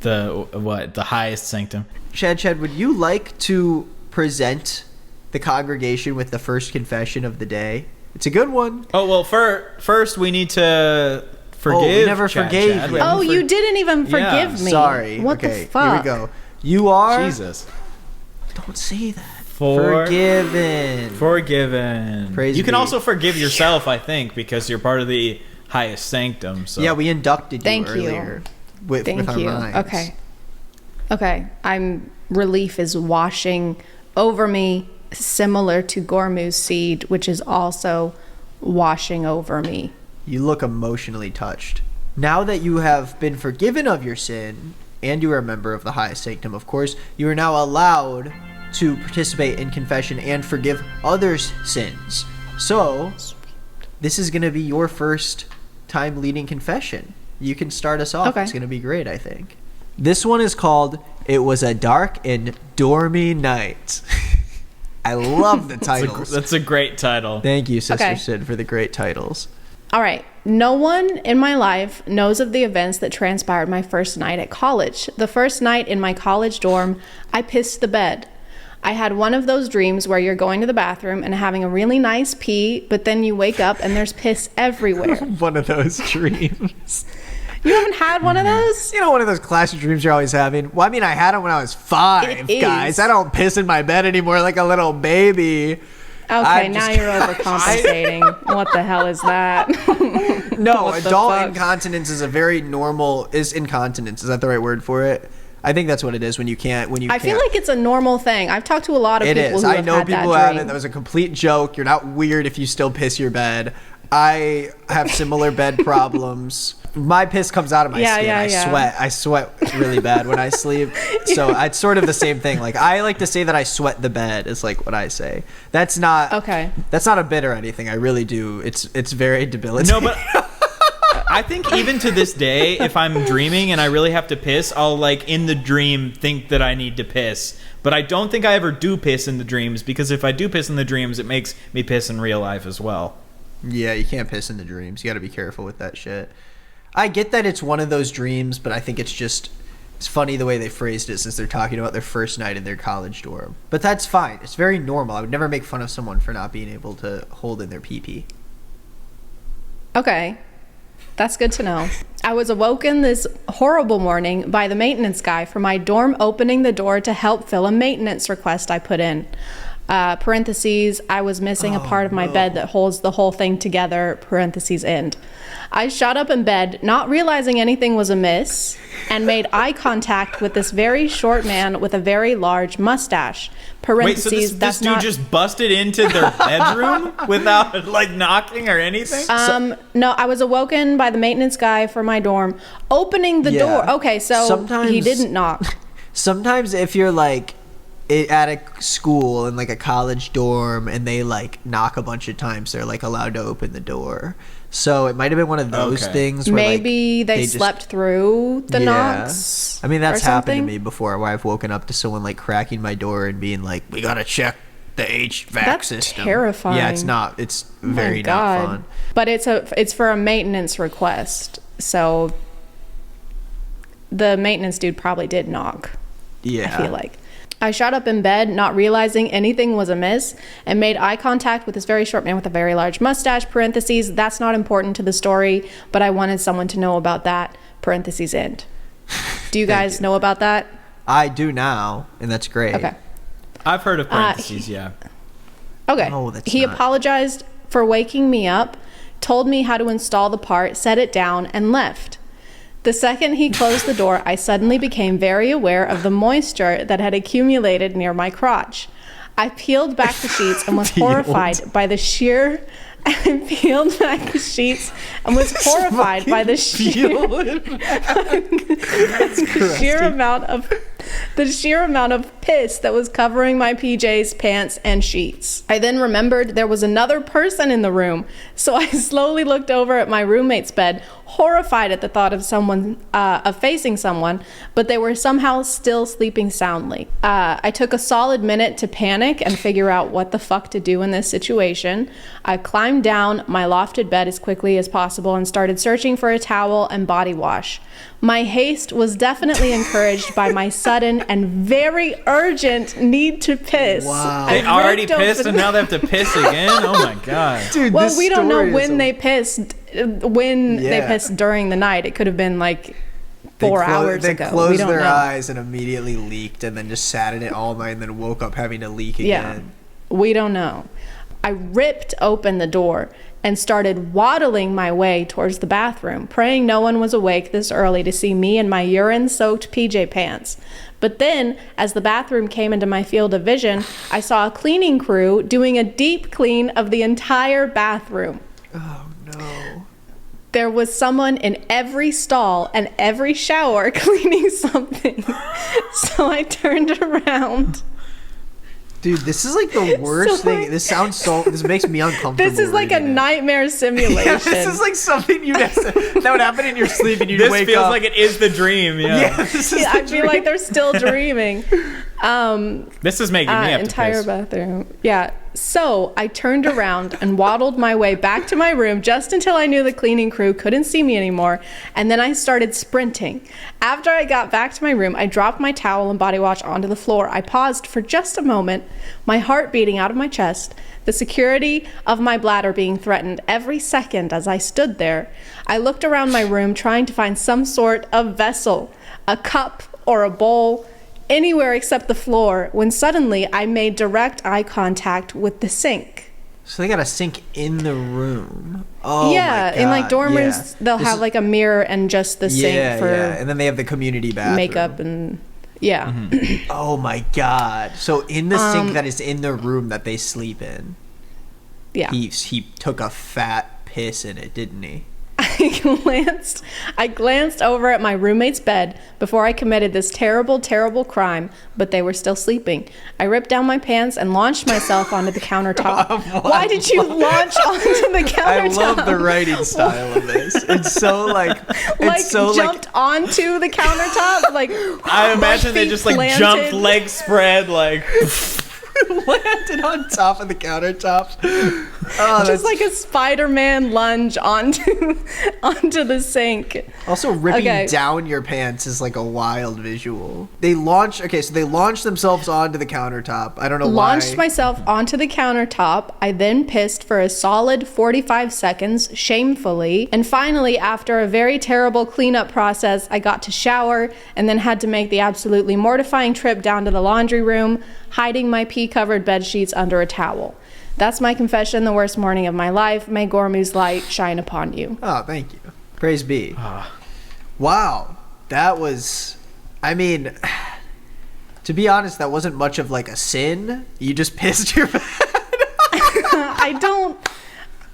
the highest sanctum. Chad, would you like to present the congregation with the first confession of the day? It's a good one. Oh well, first we need to forgive. We never Chad. forgave Chad. you. Oh, you didn't even forgive me. Sorry. What okay, the fuck? Here we go. You are. Jesus. Don't say that. Forgiven. Praise you can be. also forgive yourself, I think, because you're part of the highest sanctum. So Yeah, we inducted you Thank earlier with Thank our you. minds. Okay. Relief is washing over me, similar to Gormu's seed, which is also washing over me. You look emotionally touched. Now that you have been forgiven of your sin, and you are a member of the highest sanctum, of course, you are now allowed to participate in confession and forgive others' sins. So, this is going to be your first time leading confession. You can start us off. Okay. It's going to be great, I think. This one is called "It Was a Dark and Dormy Night." I love the titles. that's a great title. Thank you, Sister Okay. Sid, for the great titles. All right. No one in my life knows of the events that transpired my first night at college. The first night in my college dorm, I pissed the bed. I had one of those dreams where you're going to the bathroom and having a really nice pee, but then you wake up and there's piss everywhere. One of those dreams. You haven't had one of those? You know, one of those classic dreams you're always having? Well, I mean, I had them when I was 5, It is. guys. I don't piss in my bed anymore like a little baby. Okay, now you're overcompensating. What the hell is that? No, What the adult fuck? incontinence is a very normal... Is incontinence. Is that the right word for it? I think that's what it is when you can't... I feel like it's a normal thing. I've talked to a lot of It people is. who I have know had people that have dream. it. That was a complete joke. You're not weird if you still piss your bed. I have similar bed problems. My piss comes out of my skin. I sweat really bad when I sleep. So it's sort of the same thing. Like, I like to say that I sweat the bed is like what I say. That's not a bit or anything. I really do. It's very debilitating. No, but I think even to this day, if I'm dreaming and I really have to piss, I'll like in the dream think that I need to piss. But I don't think I ever do piss in the dreams, because if I do piss in the dreams, it makes me piss in real life as well. Yeah, you can't piss in the dreams. You got to be careful with that shit. I get that it's one of those dreams, but I think it's funny the way they phrased it, since they're talking about their first night in their college dorm. But that's fine. It's very normal. I would never make fun of someone for not being able to hold in their pee-pee. Okay. That's good to know. I was awoken this horrible morning by the maintenance guy for my dorm opening the door to help fill a maintenance request I put in. Parentheses, I was missing a part of my bed that holds the whole thing together, parentheses end. I shot up in bed, not realizing anything was amiss, and made eye contact with this very short man with a very large mustache. Wait, so this dude just busted into their bedroom without like knocking or anything? No, I was awoken by the maintenance guy for my dorm opening the door. Okay, so he didn't knock. Sometimes if you're like at a school in like a college dorm and they like knock a bunch of times, they're like allowed to open the door. So it might have been one of those things where maybe like, they slept through the knocks. I mean, that's or happened to something. me before, where I've woken up to someone like cracking my door and being like, "We gotta check the HVAC That's system." terrifying. Yeah, it's not. It's Oh my very God. not fun. But it's for a maintenance request, so the maintenance dude probably did knock. Yeah, I feel like. I shot up in bed, not realizing anything was amiss, and made eye contact with this very short man with a very large mustache, parentheses, that's not important to the story, but I wanted someone to know about that, parentheses end. Do you guys know about that? I do now, and that's great. Okay. I've heard of parentheses, yeah. Okay. No, that's he not. apologized for waking me up, told me how to install the part, set it down, and left. The second he closed the door, I suddenly became very aware of the moisture that had accumulated near my crotch. I peeled back the sheets and was horrified by the sheer... I peeled back the sheets and was horrified by the sheer... the sheer amount of the sheer amount of piss that was covering my PJs, pants, and sheets. I then remembered there was another person in the room, so I slowly looked over at my roommate's bed, horrified at the thought of facing someone, but they were somehow still sleeping soundly. I took a solid minute to panic and figure out what the fuck to do in this situation. I climbed down my lofted bed as quickly as possible and started searching for a towel and body wash. My haste was definitely encouraged by my sudden and very urgent need to piss. Wow. They already pissed and now they have to piss again? Oh my god. Dude, Well, this we don't know story when is they pissed. When they pissed during the night, it could have been like 4 hours they ago. They closed we don't their know. eyes and immediately leaked, and then just sat in it all night, and then woke up having to leak again. We don't know. I ripped open the door and started waddling my way towards the bathroom, praying no one was awake this early to see me in my urine-soaked PJ pants. But then, as the bathroom came into my field of vision, I saw a cleaning crew doing a deep clean of the entire bathroom. Oh no. There was someone in every stall and every shower cleaning something. So I turned around. Dude, this is like the worst thing. This makes me uncomfortable. This is like a reading it. nightmare simulation. Yeah, this is like something that would happen in your sleep and you'd This wake feels up. like it is the dream. Yeah. This is I feel like they're still dreaming. This is making me have Entire to piss. bathroom. Yeah. So I turned around and waddled my way back to my room just until I knew the cleaning crew couldn't see me anymore. And then I started sprinting. After I got back to my room, I dropped my towel and body wash onto the floor. I paused for just a moment, my heart beating out of my chest, the security of my bladder being threatened every second as I stood there. I looked around my room trying to find some sort of vessel, a cup or a bowl, anywhere except the floor, when suddenly I made direct eye contact with the sink. So they got a sink in the room. Oh Yeah, my in like God. dorm Yeah. rooms, they'll This have is- like a mirror and just the sink for and then they have the community bathroom. makeup and yeah. Oh my God. So in the sink that is in the room that they sleep in, Yeah. he took a fat piss in it, didn't he? I glanced over at my roommate's bed before I committed this terrible, terrible crime, but they were still sleeping. I ripped down my pants and launched myself onto the countertop. Why did you launch onto the countertop? I love the writing style of this. It's so like jumped onto the countertop, like I imagine they feet just like planted. jumped, legs spread, like landed on top of the countertop. Oh, just like a Spider-Man lunge onto the sink. also ripping Okay. down your pants is like a wild visual. They launched themselves onto the countertop. I don't know why. Launched myself onto the countertop. I then pissed for a solid 45 seconds, shamefully. And finally, after a very terrible cleanup process, I got to shower and then had to make the absolutely mortifying trip down to the laundry room, hiding my pee-covered bed sheets under a towel. That's my confession, the worst morning of my life. May Gormu's light shine upon you. Oh, thank you. Praise be. Wow. That was, I mean, to be honest, that wasn't much of like a sin. You just pissed your bed.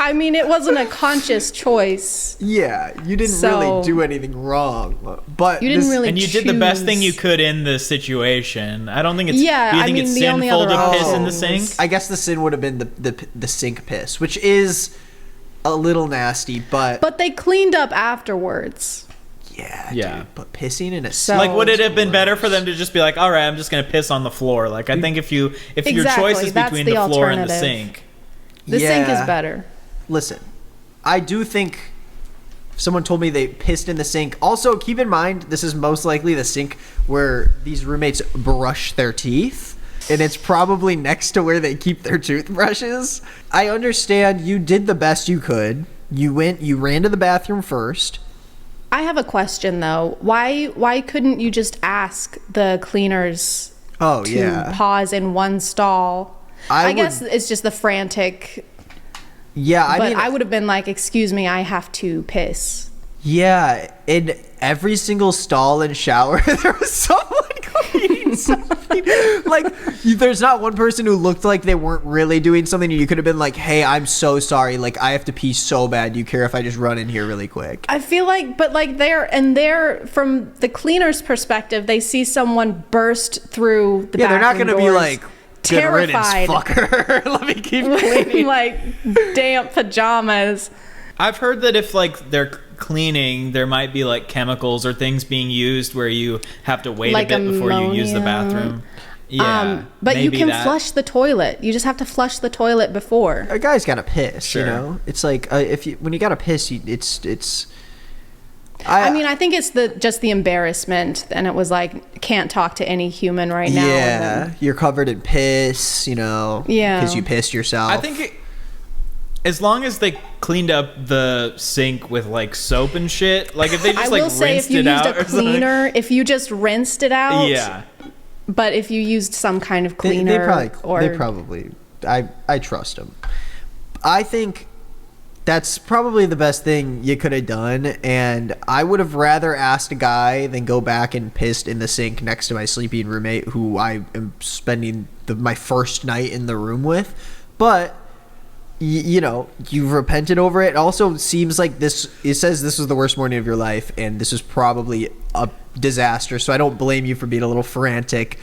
I mean, it wasn't a conscious choice. Yeah, you didn't So- really do anything wrong. But You didn't really and you did the best thing you choose. could in the situation. I don't think it's. Yeah, do you I think mean, it's the only sinful other to piss option in the was- sink? I guess the sin would have been the sink piss, which is a little nasty, but But they cleaned up afterwards. yeah, Yeah. dude. But pissing in a So- sink. Like, would it have been gross. better for them to just be like, "All right, I'm just gonna piss on the floor"? Like, I think if your Exactly, choice is that's between the the floor and the alternative. sink, The sink is Yeah. better. Listen, I do think if someone told me they pissed in the sink. Also, keep in mind, this is most likely the sink where these roommates brush their teeth, and it's probably next to where they keep their toothbrushes. I understand you did the best you could. You ran to the bathroom first. I have a question though. Why couldn't you just ask the cleaners Oh, to yeah. pause in one stall? I I would- guess it's just the frantic. Yeah, I But mean, I would have been like, "Excuse me, I have to piss." yeah, in every single stall and shower, there was someone repeating something. Like, there's not one person who looked like they weren't really doing something. You could have been like, hey, I'm so sorry. Like, I have to pee so bad. Do you care if I just run in here really quick? I feel like, but like they're from the cleaner's perspective, they see someone burst through the They're not bathroom going to be doors, like, good riddance, terrified, fucker. Let me keep cleaning. like damp pajamas. I've heard that if like they're cleaning, there might be like chemicals or things being used where you have to wait Like a bit before you use the ammonia. bathroom. Yeah, But you maybe can that. flush the toilet. You just have to flush the toilet before. A guy's got to piss, Sure. you know? It's like, when you got to piss, it's... I mean, I think it's just the embarrassment, and it was like, can't talk to any human right now. Yeah, you're covered in piss, you know? Yeah. Because you pissed yourself. I think as long as they cleaned up the sink with like soap and shit, like if they just I like will say, rinsed if you it used out a or something. cleaner, if you just rinsed it out, Yeah. But if you used some kind of They cleaner, probably I trust them. I think that's probably the best thing you could have done, and I would have rather asked a guy than go back and pissed in the sink next to my sleeping roommate who I am spending my first night in the room with. But you know, you've repented over it. It also seems like it says this was the worst morning of your life, and this is probably a disaster, so I don't blame you for being a little frantic.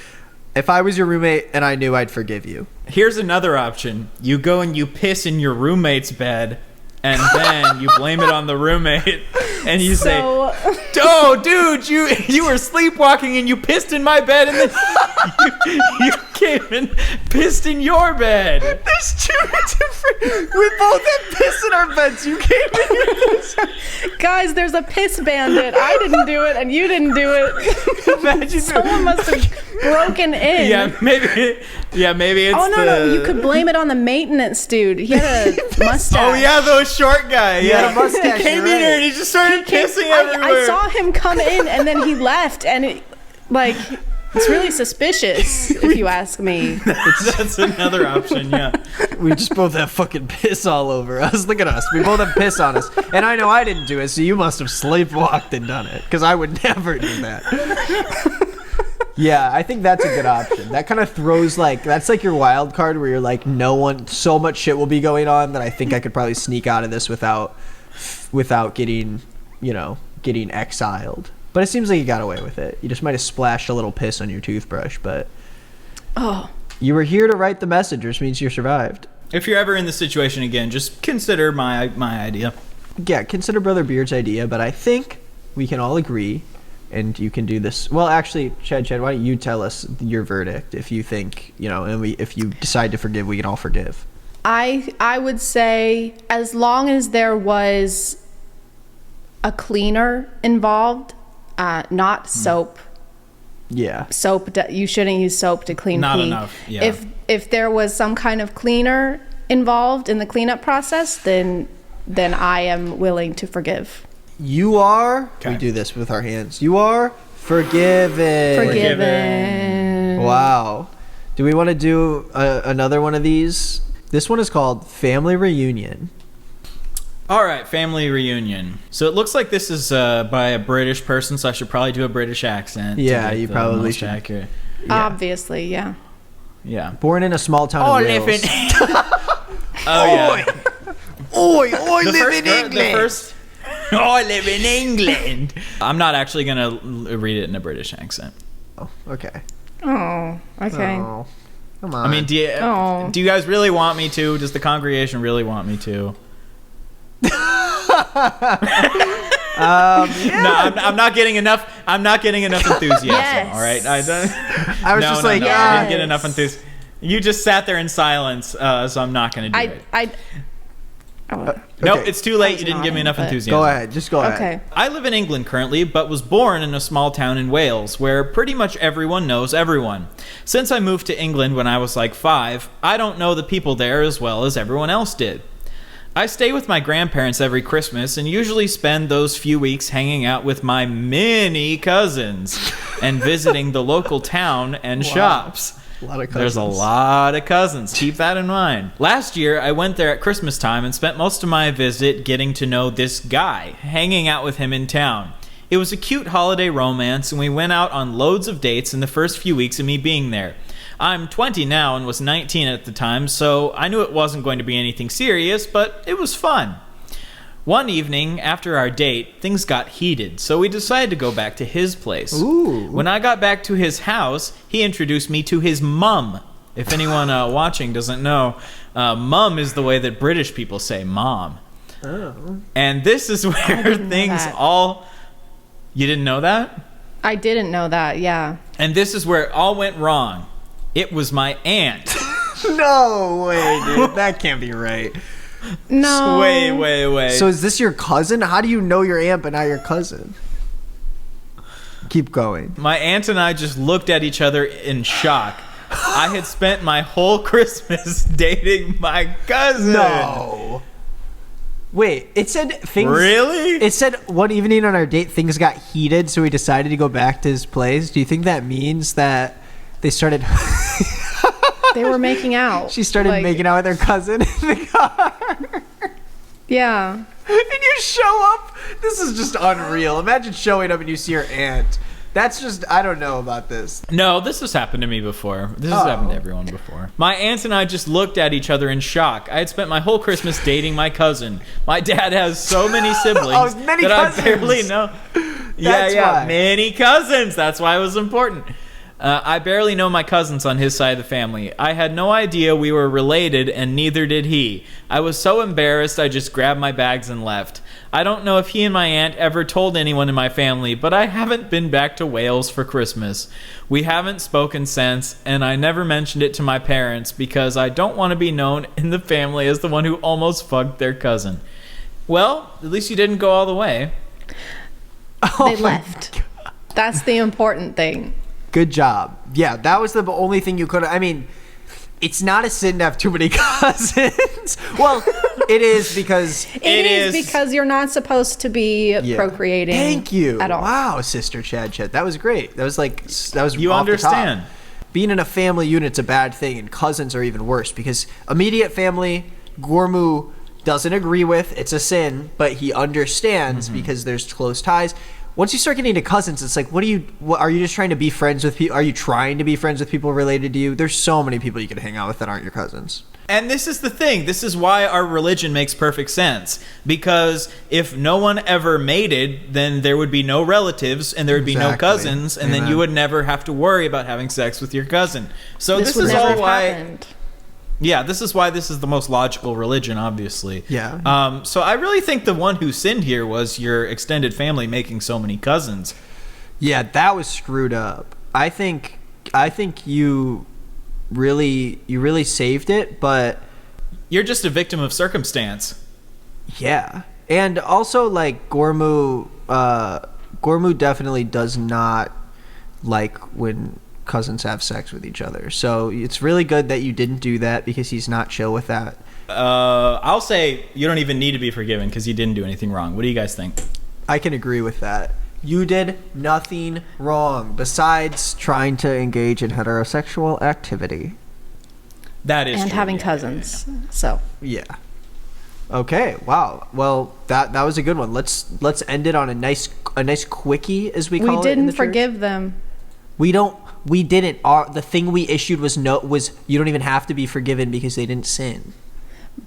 If I was your roommate and I knew, I'd forgive you. Here's another option. You go and you piss in your roommate's bed, and then you blame it on the roommate, and you say, "Oh, dude, you were sleepwalking and you pissed in my bed, and then you came and pissed in your bed." There's two different... We both had piss in our beds. You came in this. guys, there's a piss bandit. I didn't do it, and you didn't do it. Imagine Someone must have broken in. Yeah, maybe it's Oh no, you could blame it on the maintenance dude. He had a mustache. Oh yeah, the short guy. Yeah, Yeah, a mustache, he came you're in here right. and he just started pissing everywhere. I saw him come in and then he left, and it's really suspicious if you ask me. That's another option. Yeah. We just both have fucking piss all over us. Look at us. We both have piss on us. And I know I didn't do it, so you must have sleepwalked and done it. Because I would never do that. Yeah, I think that's a good option. That kind of throws that's like your wild card where you're like, so much shit will be going on that I think I could probably sneak out of this without getting exiled. But it seems like you got away with it. You just might have splashed a little piss on your toothbrush, but you were here to write the message, which means you survived. If you're ever in this situation again, just consider my idea. Yeah, consider Brother Beard's idea, but I think we can all agree, and you can do this. Well, actually, Chad, why don't you tell us your verdict if you think, and if you decide to forgive, we can all forgive. I would say as long as there was a cleaner involved, not soap. Yeah. Soap, you shouldn't use soap to clean Not pee. enough, yeah. If there was some kind of cleaner involved in the cleanup process, then I am willing to forgive. You are, Okay. we do this with our hands, you are forgiven. Forgiven. Wow. Do we want to do another one of these? This one is called Family Reunion. All right, family reunion. So it looks like this is by a British person, so I should probably do a British accent. to Yeah, get you the probably most should. accurate. Obviously, yeah. Yeah. Born in a small town of Wales. Oh yeah. Oi, The first. I live in England. I'm not actually gonna read it in a British accent. Oh, okay. Oh, okay. Oh, come on. I mean, do you guys really want me to? Does the congregation really want me to? yeah. No, I'm not getting enough. I'm not getting enough enthusiasm. Yes. All right. I was just like, I yes. didn't get enough enthusiasm. You just sat there in silence, so I'm not going to do it. Nope, Okay. it's too late. was You didn't give me annoying, enough but- enthusiasm. Go ahead. Just go ahead. Okay. I live in England currently, but was born in a small town in Wales where pretty much everyone knows everyone. Since I moved to England when I was like 5, I don't know the people there as well as everyone else did. I stay with my grandparents every Christmas and usually spend those few weeks hanging out with my many cousins and visiting the local town and shops. A lot of cousins. There's a lot of cousins. Keep that in mind. Last year, I went there at Christmas time and spent most of my visit getting to know this guy, hanging out with him in town. It was a cute holiday romance, and we went out on loads of dates in the first few weeks of me being there. I'm 20 now and was 19 at the time, so I knew it wasn't going to be anything serious, but it was fun. One evening, after our date, things got heated, so we decided to go back to his place. Ooh. When I got back to his house, he introduced me to his mum. If anyone watching doesn't know, mum is the way that British people say mom. Oh. And this is where things all... You didn't know that? I didn't know that, yeah. And this is where it all went wrong. It was my aunt. No way, dude. That can't be right. No. Wait. So is this your cousin? How do you know your aunt but not your cousin? Keep going. My aunt and I just looked at each other in shock. I had spent my whole Christmas dating my cousin. No. Wait, it said things... Really? It said one evening on our date, things got heated, so we decided to go back to his place. Do you think that means that they started... They were making out. She started making out with her cousin in the car. Yeah. And you show up. This is just unreal. Imagine showing up and you see your aunt. That's just, I don't know about this. No, this has happened to me before. This has happened to everyone before. My aunt and I just looked at each other in shock. I had spent my whole Christmas dating my cousin. My dad has so many siblings many that cousins. I barely know. That's why. Many cousins. That's why it was important. I barely know my cousins on his side of the family. I had no idea we were related, and neither did he. I was so embarrassed I just grabbed my bags and left. I don't know if he and my aunt ever told anyone in my family, but I haven't been back to Wales for Christmas. We haven't spoken since, and I never mentioned it to my parents because I don't want to be known in the family as the one who almost fucked their cousin. Well, at least you didn't go all the way. They left. That's the important thing. Good job. Yeah, that was the only thing you could... I mean, it's not a sin to have too many cousins. Well, it is because... It is because you're not supposed to be procreating. Thank you. At all. Wow, Sister Chad. That was great. That was You off the top. understand. Being in a family unit's a bad thing, and cousins are even worse because immediate family, Gormu doesn't agree with. It's a sin, but he understands because there's close ties. Once you start getting to cousins, it's like, what are you just trying to be friends with people? Are you trying to be friends with people related to you? There's so many people you can hang out with that aren't your cousins. And this is the thing. This is why our religion makes perfect sense. Because if no one ever mated, then there would be no relatives and there would be no cousins. And then you would never have to worry about having sex with your cousin. So this would is never all have why... happened. Yeah, this is why this is the most logical religion, obviously. Yeah. So I really think the one who sinned here was your extended family making so many cousins. Yeah, that was screwed up. I think you really saved it, but You're just a victim of circumstance. yeah. And also, like, Gormu definitely does not like when cousins have sex with each other. So it's really good that you didn't do that because he's not chill with that. I'll say you don't even need to be forgiven because you didn't do anything wrong. What do you guys think? I can agree with that. You did nothing wrong besides trying to engage in heterosexual activity. That is And true. having Yeah, cousins. So Yeah. Okay. Wow. Well, that was a good one. Let's end it on a nice quickie, as we call it. we in didn't the church. forgive them. We didn't. The thing we issued was you don't even have to be forgiven because they didn't sin.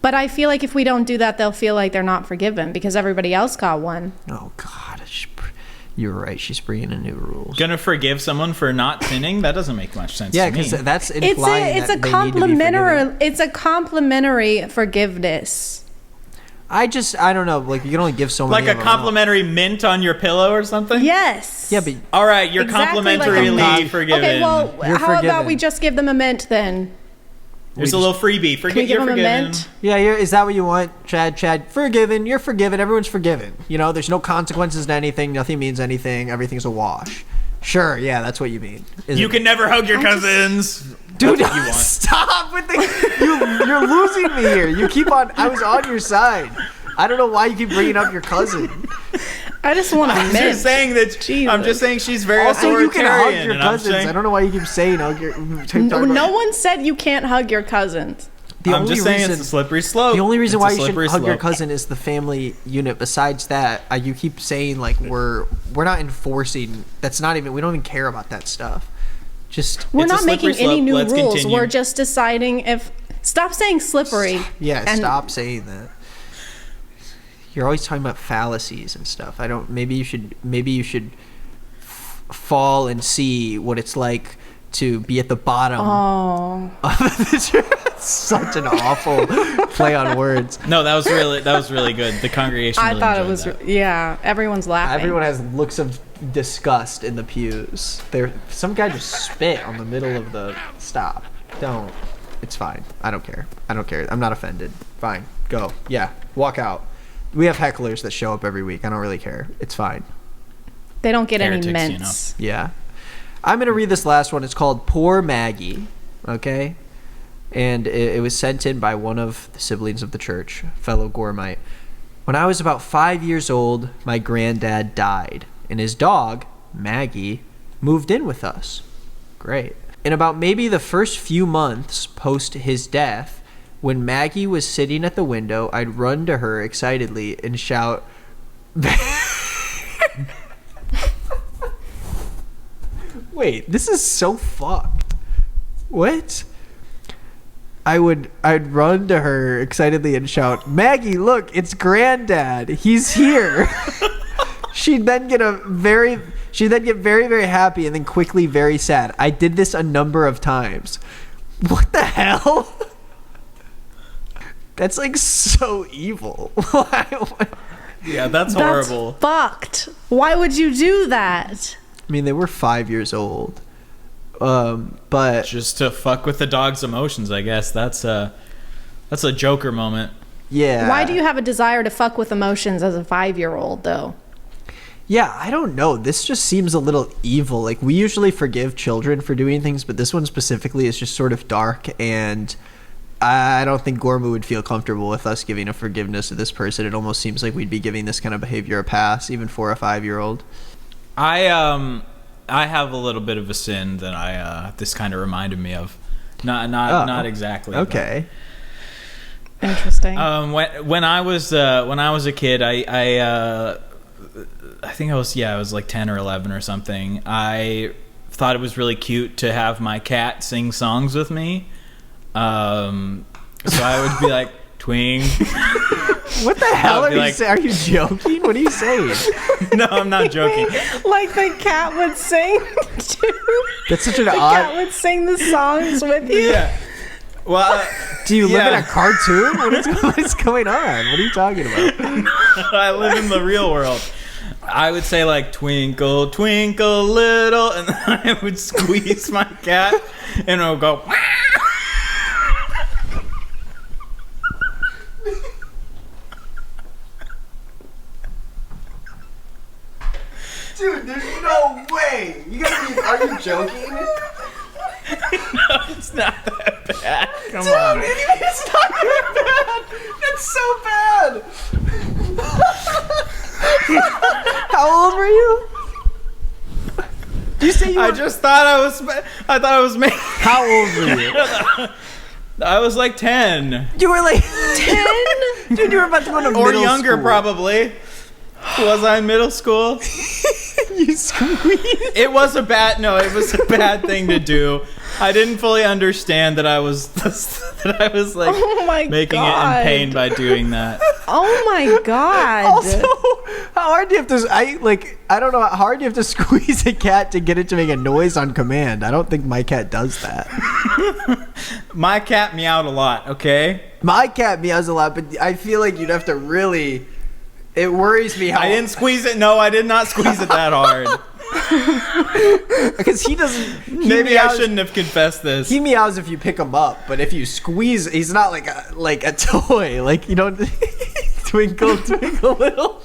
But I feel like if we don't do that, they'll feel like they're not forgiven because everybody else got one. Oh God, you're right. She's bringing in new rules. Gonna forgive someone for not sinning? That doesn't make much sense Yeah, to me. because that's implying It's that a they need to be forgiven. it's a complimentary forgiveness. I don't know. Like, you can only give so many. Like a of them out. complimentary mint on your pillow or something? Yes. Yeah, but All right, you're Exactly like a complimentarily mint. forgiven. Okay, well, You're how about forgiven. we just give them a mint then? There's a little freebie. Can we Forget give you're them a forgiven. mint? yeah, is that what you want, Chad? Forgiven. You're forgiven. Everyone's forgiven. You know, there's no consequences to anything. Nothing means anything. Everything's a wash. Sure. Yeah, that's what you mean. You can never hug your cousins. Dude, That's what you want. stop with you're losing me here. You keep on. I was on your side. I don't know why you keep bringing up your cousin. I just want a I'm mint. just saying that. Jesus. I'm just saying she's very Also, you can authoritarian. hug your and I'm cousins. saying- I don't know why you keep saying hug your. No one said you can't hug your cousins. I'm just saying it's a slippery slope. The only reason It's why a you should slippery hug your slope. cousin is the family unit. Besides that, you keep saying like we're not enforcing. That's not even. We don't even care about that stuff. Just We're It's a not making slippery any slope. new Let's rules. continue. We're just deciding if. Stop saying slippery. yeah. And Stop saying that. You're always talking about fallacies and stuff. I don't. Maybe you should fall and see what it's like to be at the bottom Oh, of the Such an awful play on words. No, that was really good. The congregation. I really thought it enjoyed was. that. Yeah, everyone's laughing. Everyone has looks of disgust in the pews. Some guy just spit on the middle of the stop. Don't. It's fine. I don't care. I'm not offended. Fine. Go. Yeah. Walk out. We have hecklers that show up every week. I don't really care. It's fine. They don't get Heretics, any you know. mints. Yeah. I'm going to read this last one. It's called Poor Maggie. Okay? And it was sent in by one of the siblings of the church, fellow Gormite. When I was about 5 years old, my granddad died, and his dog, Maggie, moved in with us. Great. In about maybe the first few months post his death, when Maggie was sitting at the window, I'd run to her excitedly and shout, Wait, this is so fucked. What? I'd run to her excitedly and shout, Maggie, look, it's Granddad. He's here. She'd then get very, very happy and then quickly very sad. I did this a number of times. What the hell? That's like so evil. Yeah, that's horrible. Fucked. Why would you do that? I mean, they were 5 years old. But Just to fuck with the dog's emotions, I guess. That's a Joker moment. yeah. Why do you have a desire to fuck with emotions as a 5-year-old, though? Yeah, I don't know. This just seems a little evil. Like, we usually forgive children for doing things, but this one specifically is just sort of dark, and I don't think Gormu would feel comfortable with us giving a forgiveness to this person. It almost seems like we'd be giving this kind of behavior a pass, even for a 5-year-old. I have a little bit of a sin that this kind of reminded me of. Not exactly. Okay. Interesting. When I was a kid, I think I was like 10 or 11 or something. I thought it was really cute to have my cat sing songs with me. So I would be like, twing. What the hell I'll are be you like- saying? Are you joking? What are you saying? No, I'm not joking. Like the cat would sing too. That's such an The odd... cat would sing the songs with you. Yeah. Well, Do you live in yeah. a cartoon? What is going on? What are you talking about? I live in the real world. I would say like twinkle, twinkle, little, and then I would squeeze my cat, and it would go. Dude, there's no way. Are you joking? No, it's not that bad. Come on. It's not that bad. It's so bad. How old were you? You say you were... I thought I was making. How old were you? I was like 10 You were like 10? Dude, you were about to go to or middle younger, school. probably. Was I in middle school? You squeezed. It was a bad thing to do. I didn't fully understand that I was like Oh my making God. it in pain by doing that. Oh my god. Also, how hard do you have to... I don't know. How hard do you have to squeeze a cat to get it to make a noise on command? I don't think my cat does that. My cat meowed a lot, okay? My cat meows a lot, but I feel like you'd have to really... It worries me how... I didn't squeeze it. No, I did not squeeze it that hard. Because he doesn't... he Maybe I meows- shouldn't have confessed this. He meows if you pick him up, but if you squeeze, he's not like a toy. Like, you don't... Twinkle, twinkle, little...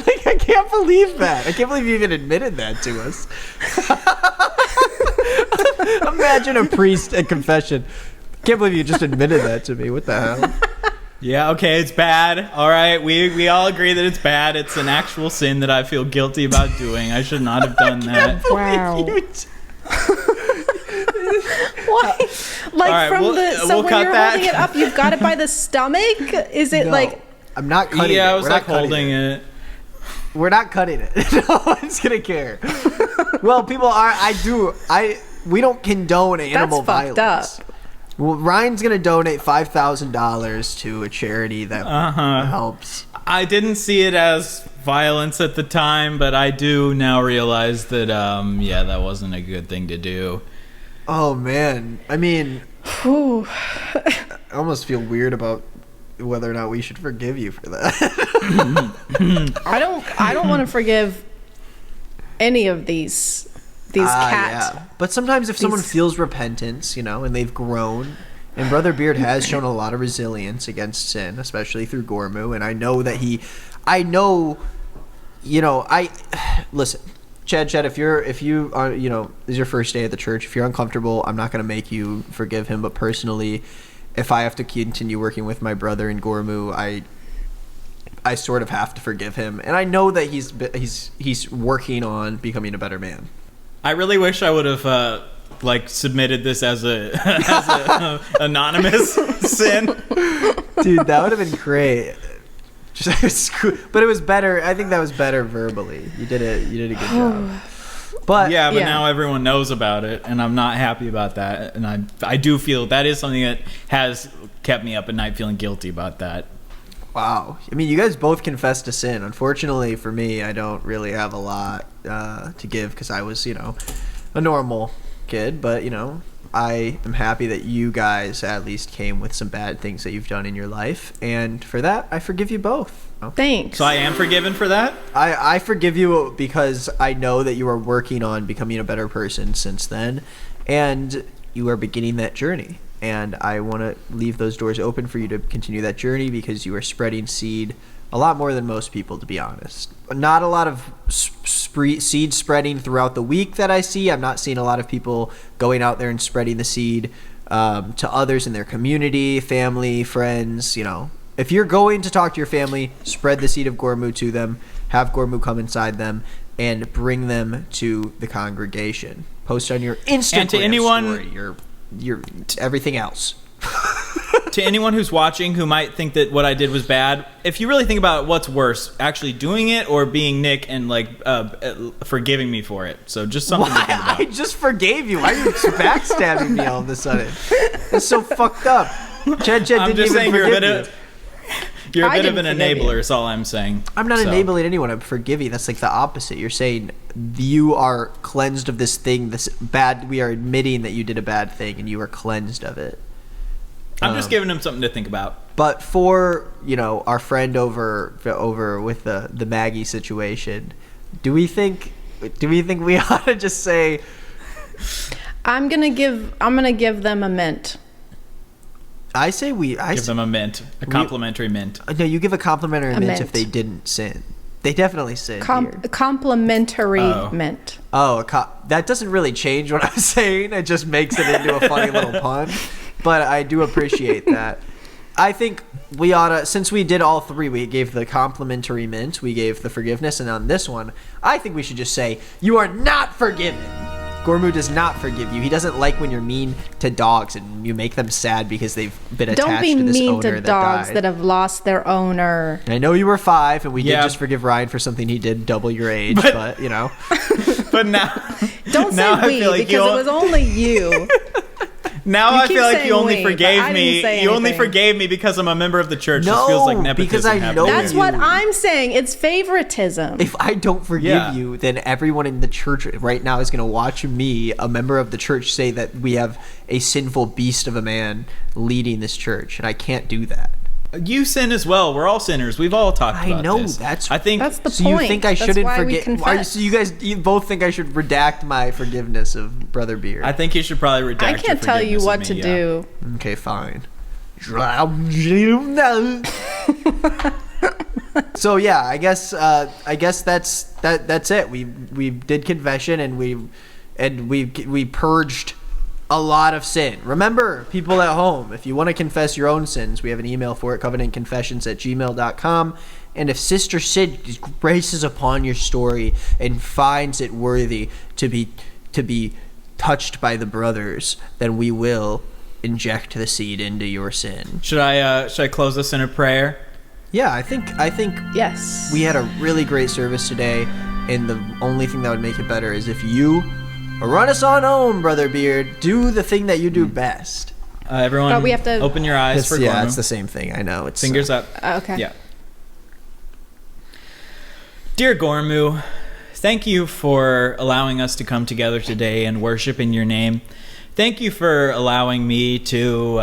Like, I can't believe that. I can't believe you even admitted that to us. Imagine a priest at confession. Can't believe you just admitted that to me. What the hell? Yeah, okay, it's bad. All right, we all agree that it's bad. It's an actual sin that I feel guilty about doing. I should not have done that. Wow. Why? Like All right, from we'll- the so we'll when cut you're that. holding it up, you've got it by the stomach. Is it No, like? I'm not cutting it. Yeah, I was We're like not cutting holding it. We're not cutting it. No one's gonna care. Well, people are. We don't condone animal fucked violence. up. Well, Ryan's gonna donate $5,000 to a charity that helps. I didn't see it as violence at the time, but I do now realize that, that wasn't a good thing to do. Oh man, I mean, Whew. I almost feel weird about whether or not we should forgive you for that. I don't want to forgive any of these cats. Yeah. But sometimes if someone These- feels repentance, and they've grown, and Brother Beard has shown a lot of resilience against sin, especially through Gormu, and I know that listen, Chad, if you are, this is your first day at the church, if you're uncomfortable, I'm not going to make you forgive him, but personally, if I have to continue working with my brother in Gormu, I sort of have to forgive him, and I know that he's working on becoming a better man. I really wish I would have submitted this as a anonymous sin. Dude, that would have been great. But it was better. I think that was better verbally. You did a good job. But Yeah, now everyone knows about it, and I'm not happy about that. And I do feel that is something that has kept me up at night, feeling guilty about that. wow. I mean, you guys both confessed to sin. Unfortunately for me, I don't really have a lot to give because I was, a normal kid. But, I am happy that you guys at least came with some bad things that you've done in your life. And for that, I forgive you both. Thanks. So I am forgiven for that? I forgive you because I know that you are working on becoming a better person since then. And you are beginning that journey. And I want to leave those doors open for you to continue that journey because you are spreading seed a lot more than most people, to be honest. Not a lot of seed spreading throughout the week that I see. I'm not seeing a lot of people going out there and spreading the seed to others in their community, family, friends, If you're going to talk to your family, spread the seed of Gormu to them, have Gormu come inside them, and bring them to the congregation. Post on your Instagram And to anyone- story, your everything else. To anyone who's watching who might think that what I did was bad, if you really think about it, what's worse, actually doing it or being Nick and forgiving me for it? So just something to think about. I just forgave you. Why are you backstabbing me all of a sudden? It's so fucked up. Chad I'm didn't just even saying you're a forgive bit you. of you're a I bit of an didn't forgive enabler. you. Is all I'm saying. I'm not So- enabling anyone. I'm forgiving. That's like the opposite. You're saying you are cleansed of this thing, this bad. We are admitting that you did a bad thing, and you are cleansed of it. I'm just giving him something to think about. But for our friend over with the Maggie situation, do we think we ought to just say? I'm gonna give them a mint. I say Give them a mint, a complimentary mint. No, you give a complimentary mint if mint. they didn't sin. They definitely sinned here. Complimentary Oh. mint. Oh, that doesn't really change what I'm saying. It just makes it into a funny little pun. But I do appreciate that. I think we ought to, since we did all three, we gave the complimentary mint, we gave the forgiveness, and on this one, I think we should just say, you are not forgiven. Gormu does not forgive you. He doesn't like when you're mean to dogs and you make them sad because they've been attached Don't be to this mean owner to that dogs died. that have lost their owner. I know you were 5, and we Yeah. did just forgive Ryan for something he did double your age, but But now, Don't now say I we feel like because it was only you. now You I keep feel like saying you only we, but forgave I didn't me. say You only anything. forgave me because I'm a member of the church. No, this feels like nepotism. because I happening know here. That's what I'm saying. It's favoritism. if I don't forgive Yeah. you, then everyone in the church right now is going to watch me, a member of the church, say that we have a sinful beast of a man leading this church, and I can't do that. You sin as well. We're all sinners. We've all talked I about know, this. that's- I think That's the So point. you think I That's shouldn't why we forget? confess. So you both think I should redact my forgiveness of Brother Beard? I think you should probably redact. I your can't tell you forgiveness of what me, to yeah. do. Okay, fine. So yeah, I guess that's it. We did confession and we purged a lot of sin. Remember, people at home, if you want to confess your own sins, we have an email for it, covenantconfessions@gmail.com. And if Sister Sid graces upon your story and finds it worthy to be touched by the brothers, then we will inject the seed into your sin. Should I close this in a prayer? Yeah, I think Yes. we had a really great service today, and the only thing that would make it better is if you run us on home, Brother Beard. Do the thing that you do best. Everyone, But we have to- open your eyes for Yeah, Gormu. it's the same thing. I know. It's Fingers up. Okay. Yeah. Dear Gormu, thank you for allowing us to come together today and worship in your name. Thank you for allowing me to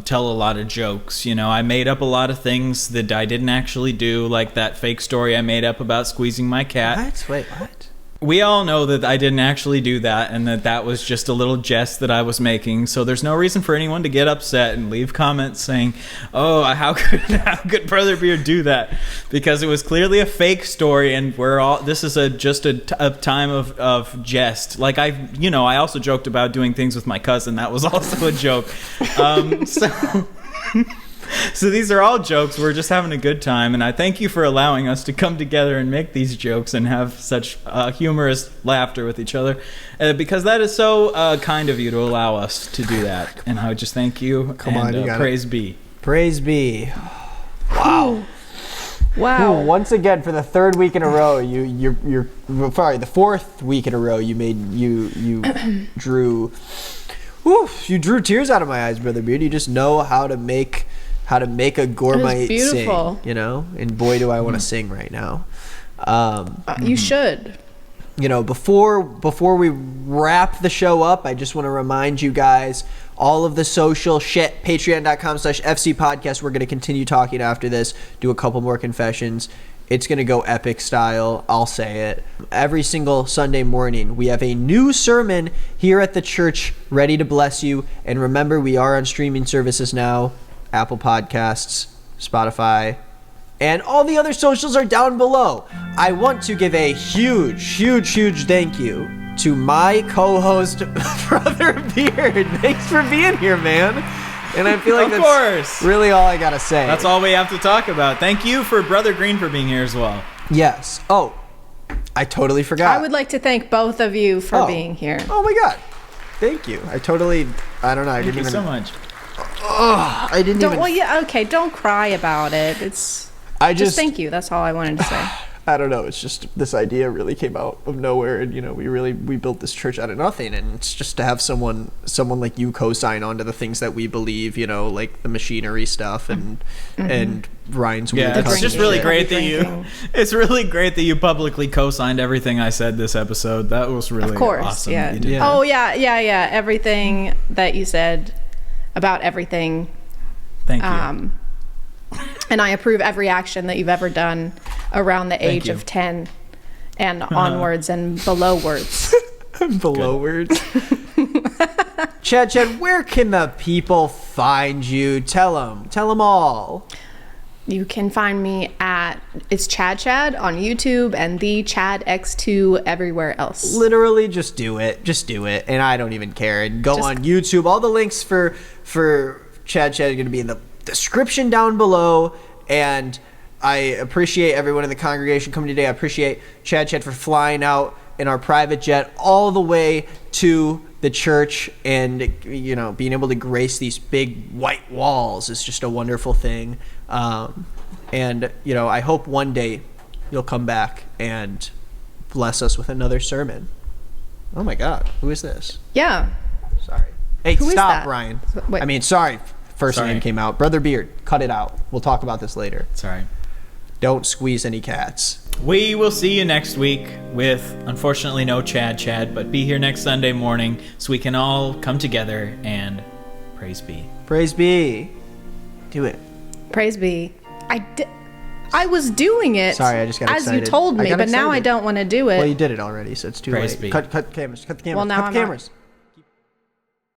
tell a lot of jokes. You know, I made up a lot of things that I didn't actually do, like that fake story I made up about squeezing my cat. What? Wait, what? We all know that I didn't actually do that, and that was just a little jest that I was making. So there's no reason for anyone to get upset and leave comments saying, "Oh, how could Brother Beard do that?" Because it was clearly a fake story, and we're all. This is just a time of jest. Like I also joked about doing things with my cousin. That was also a joke. So these are all jokes. We're just having a good time, and I thank you for allowing us to come together and make these jokes and have such humorous laughter with each other, because that is so kind of you to allow us to do that. And I would just thank you. Come on, you got praise it. be. Praise be. Wow. Wow. Ooh, once again, for the third week in a row, the fourth week in a row, you drew. Whew, you drew tears out of my eyes, Brother Beard. You just know how to make a gourmet beautiful. sing, you know? And boy, do I want to sing right now. You should. You know, before we wrap the show up, I just want to remind you guys, all of the social shit, patreon.com/FC podcast. We're going to continue talking after this, do a couple more confessions. It's going to go epic style. I'll say it. Every single Sunday morning, we have a new sermon here at the church ready to bless you. And remember, we are on streaming services now. Apple Podcasts, Spotify, and all the other socials are down below. I want to give a huge thank you to my co-host, Brother Beard. Thanks for being here, man. And I feel like that's really all I gotta say. That's all we have to talk about. Thank you for Brother Green for being here as well. Yes. Oh, I totally forgot. I would like to thank both of you for being here. Oh my God. Thank you. I don't know. Thank you so much. Oh, I didn't even. Well, yeah, okay. Don't cry about it. Just thank you. That's all I wanted to say. I don't know. It's just this idea really came out of nowhere, and we built this church out of nothing, and it's just to have someone like you co-sign onto the things that we believe, like the machinery stuff and Ryan's weird. Yeah, it's just really great that drinking. it's really great that you publicly co-signed everything I said this episode. That was really Of course, awesome. yeah. That you did. Yeah. Oh yeah. Everything that you said about everything. Thank you. And I approve every action that you've ever done around the age you. of 10 and onwards and below words. Below words. Chad, where can the people find you? Tell them all. You can find me it's Chad on YouTube and the Chad X2 everywhere else. Literally, just do it, and I don't even care. And go on YouTube. All the links for Chad are going to be in the description down below. And I appreciate everyone in the congregation coming today. I appreciate Chad for flying out in our private jet all the way to the church, and being able to grace these big white walls is just a wonderful thing. And I hope one day you'll come back and bless us with another sermon. Oh my God, who is this? Yeah. Sorry. Hey, Who is stop, that? Ryan. Wait. Sorry. First Sorry. name came out. Brother Beard, cut it out. We'll talk about this later. Sorry. Don't squeeze any cats. We will see you next week with, unfortunately, no Chad, but be here next Sunday morning so we can all come together and praise be. Praise be. Do it. Praise be. I was doing it. Sorry, I just got as excited. you told I me, got but now I excited. don't want to do it. Well, you did it already, so it's too Praise late. be. Cut cameras. Cut the cameras. Well, now cut I'm the not- cameras.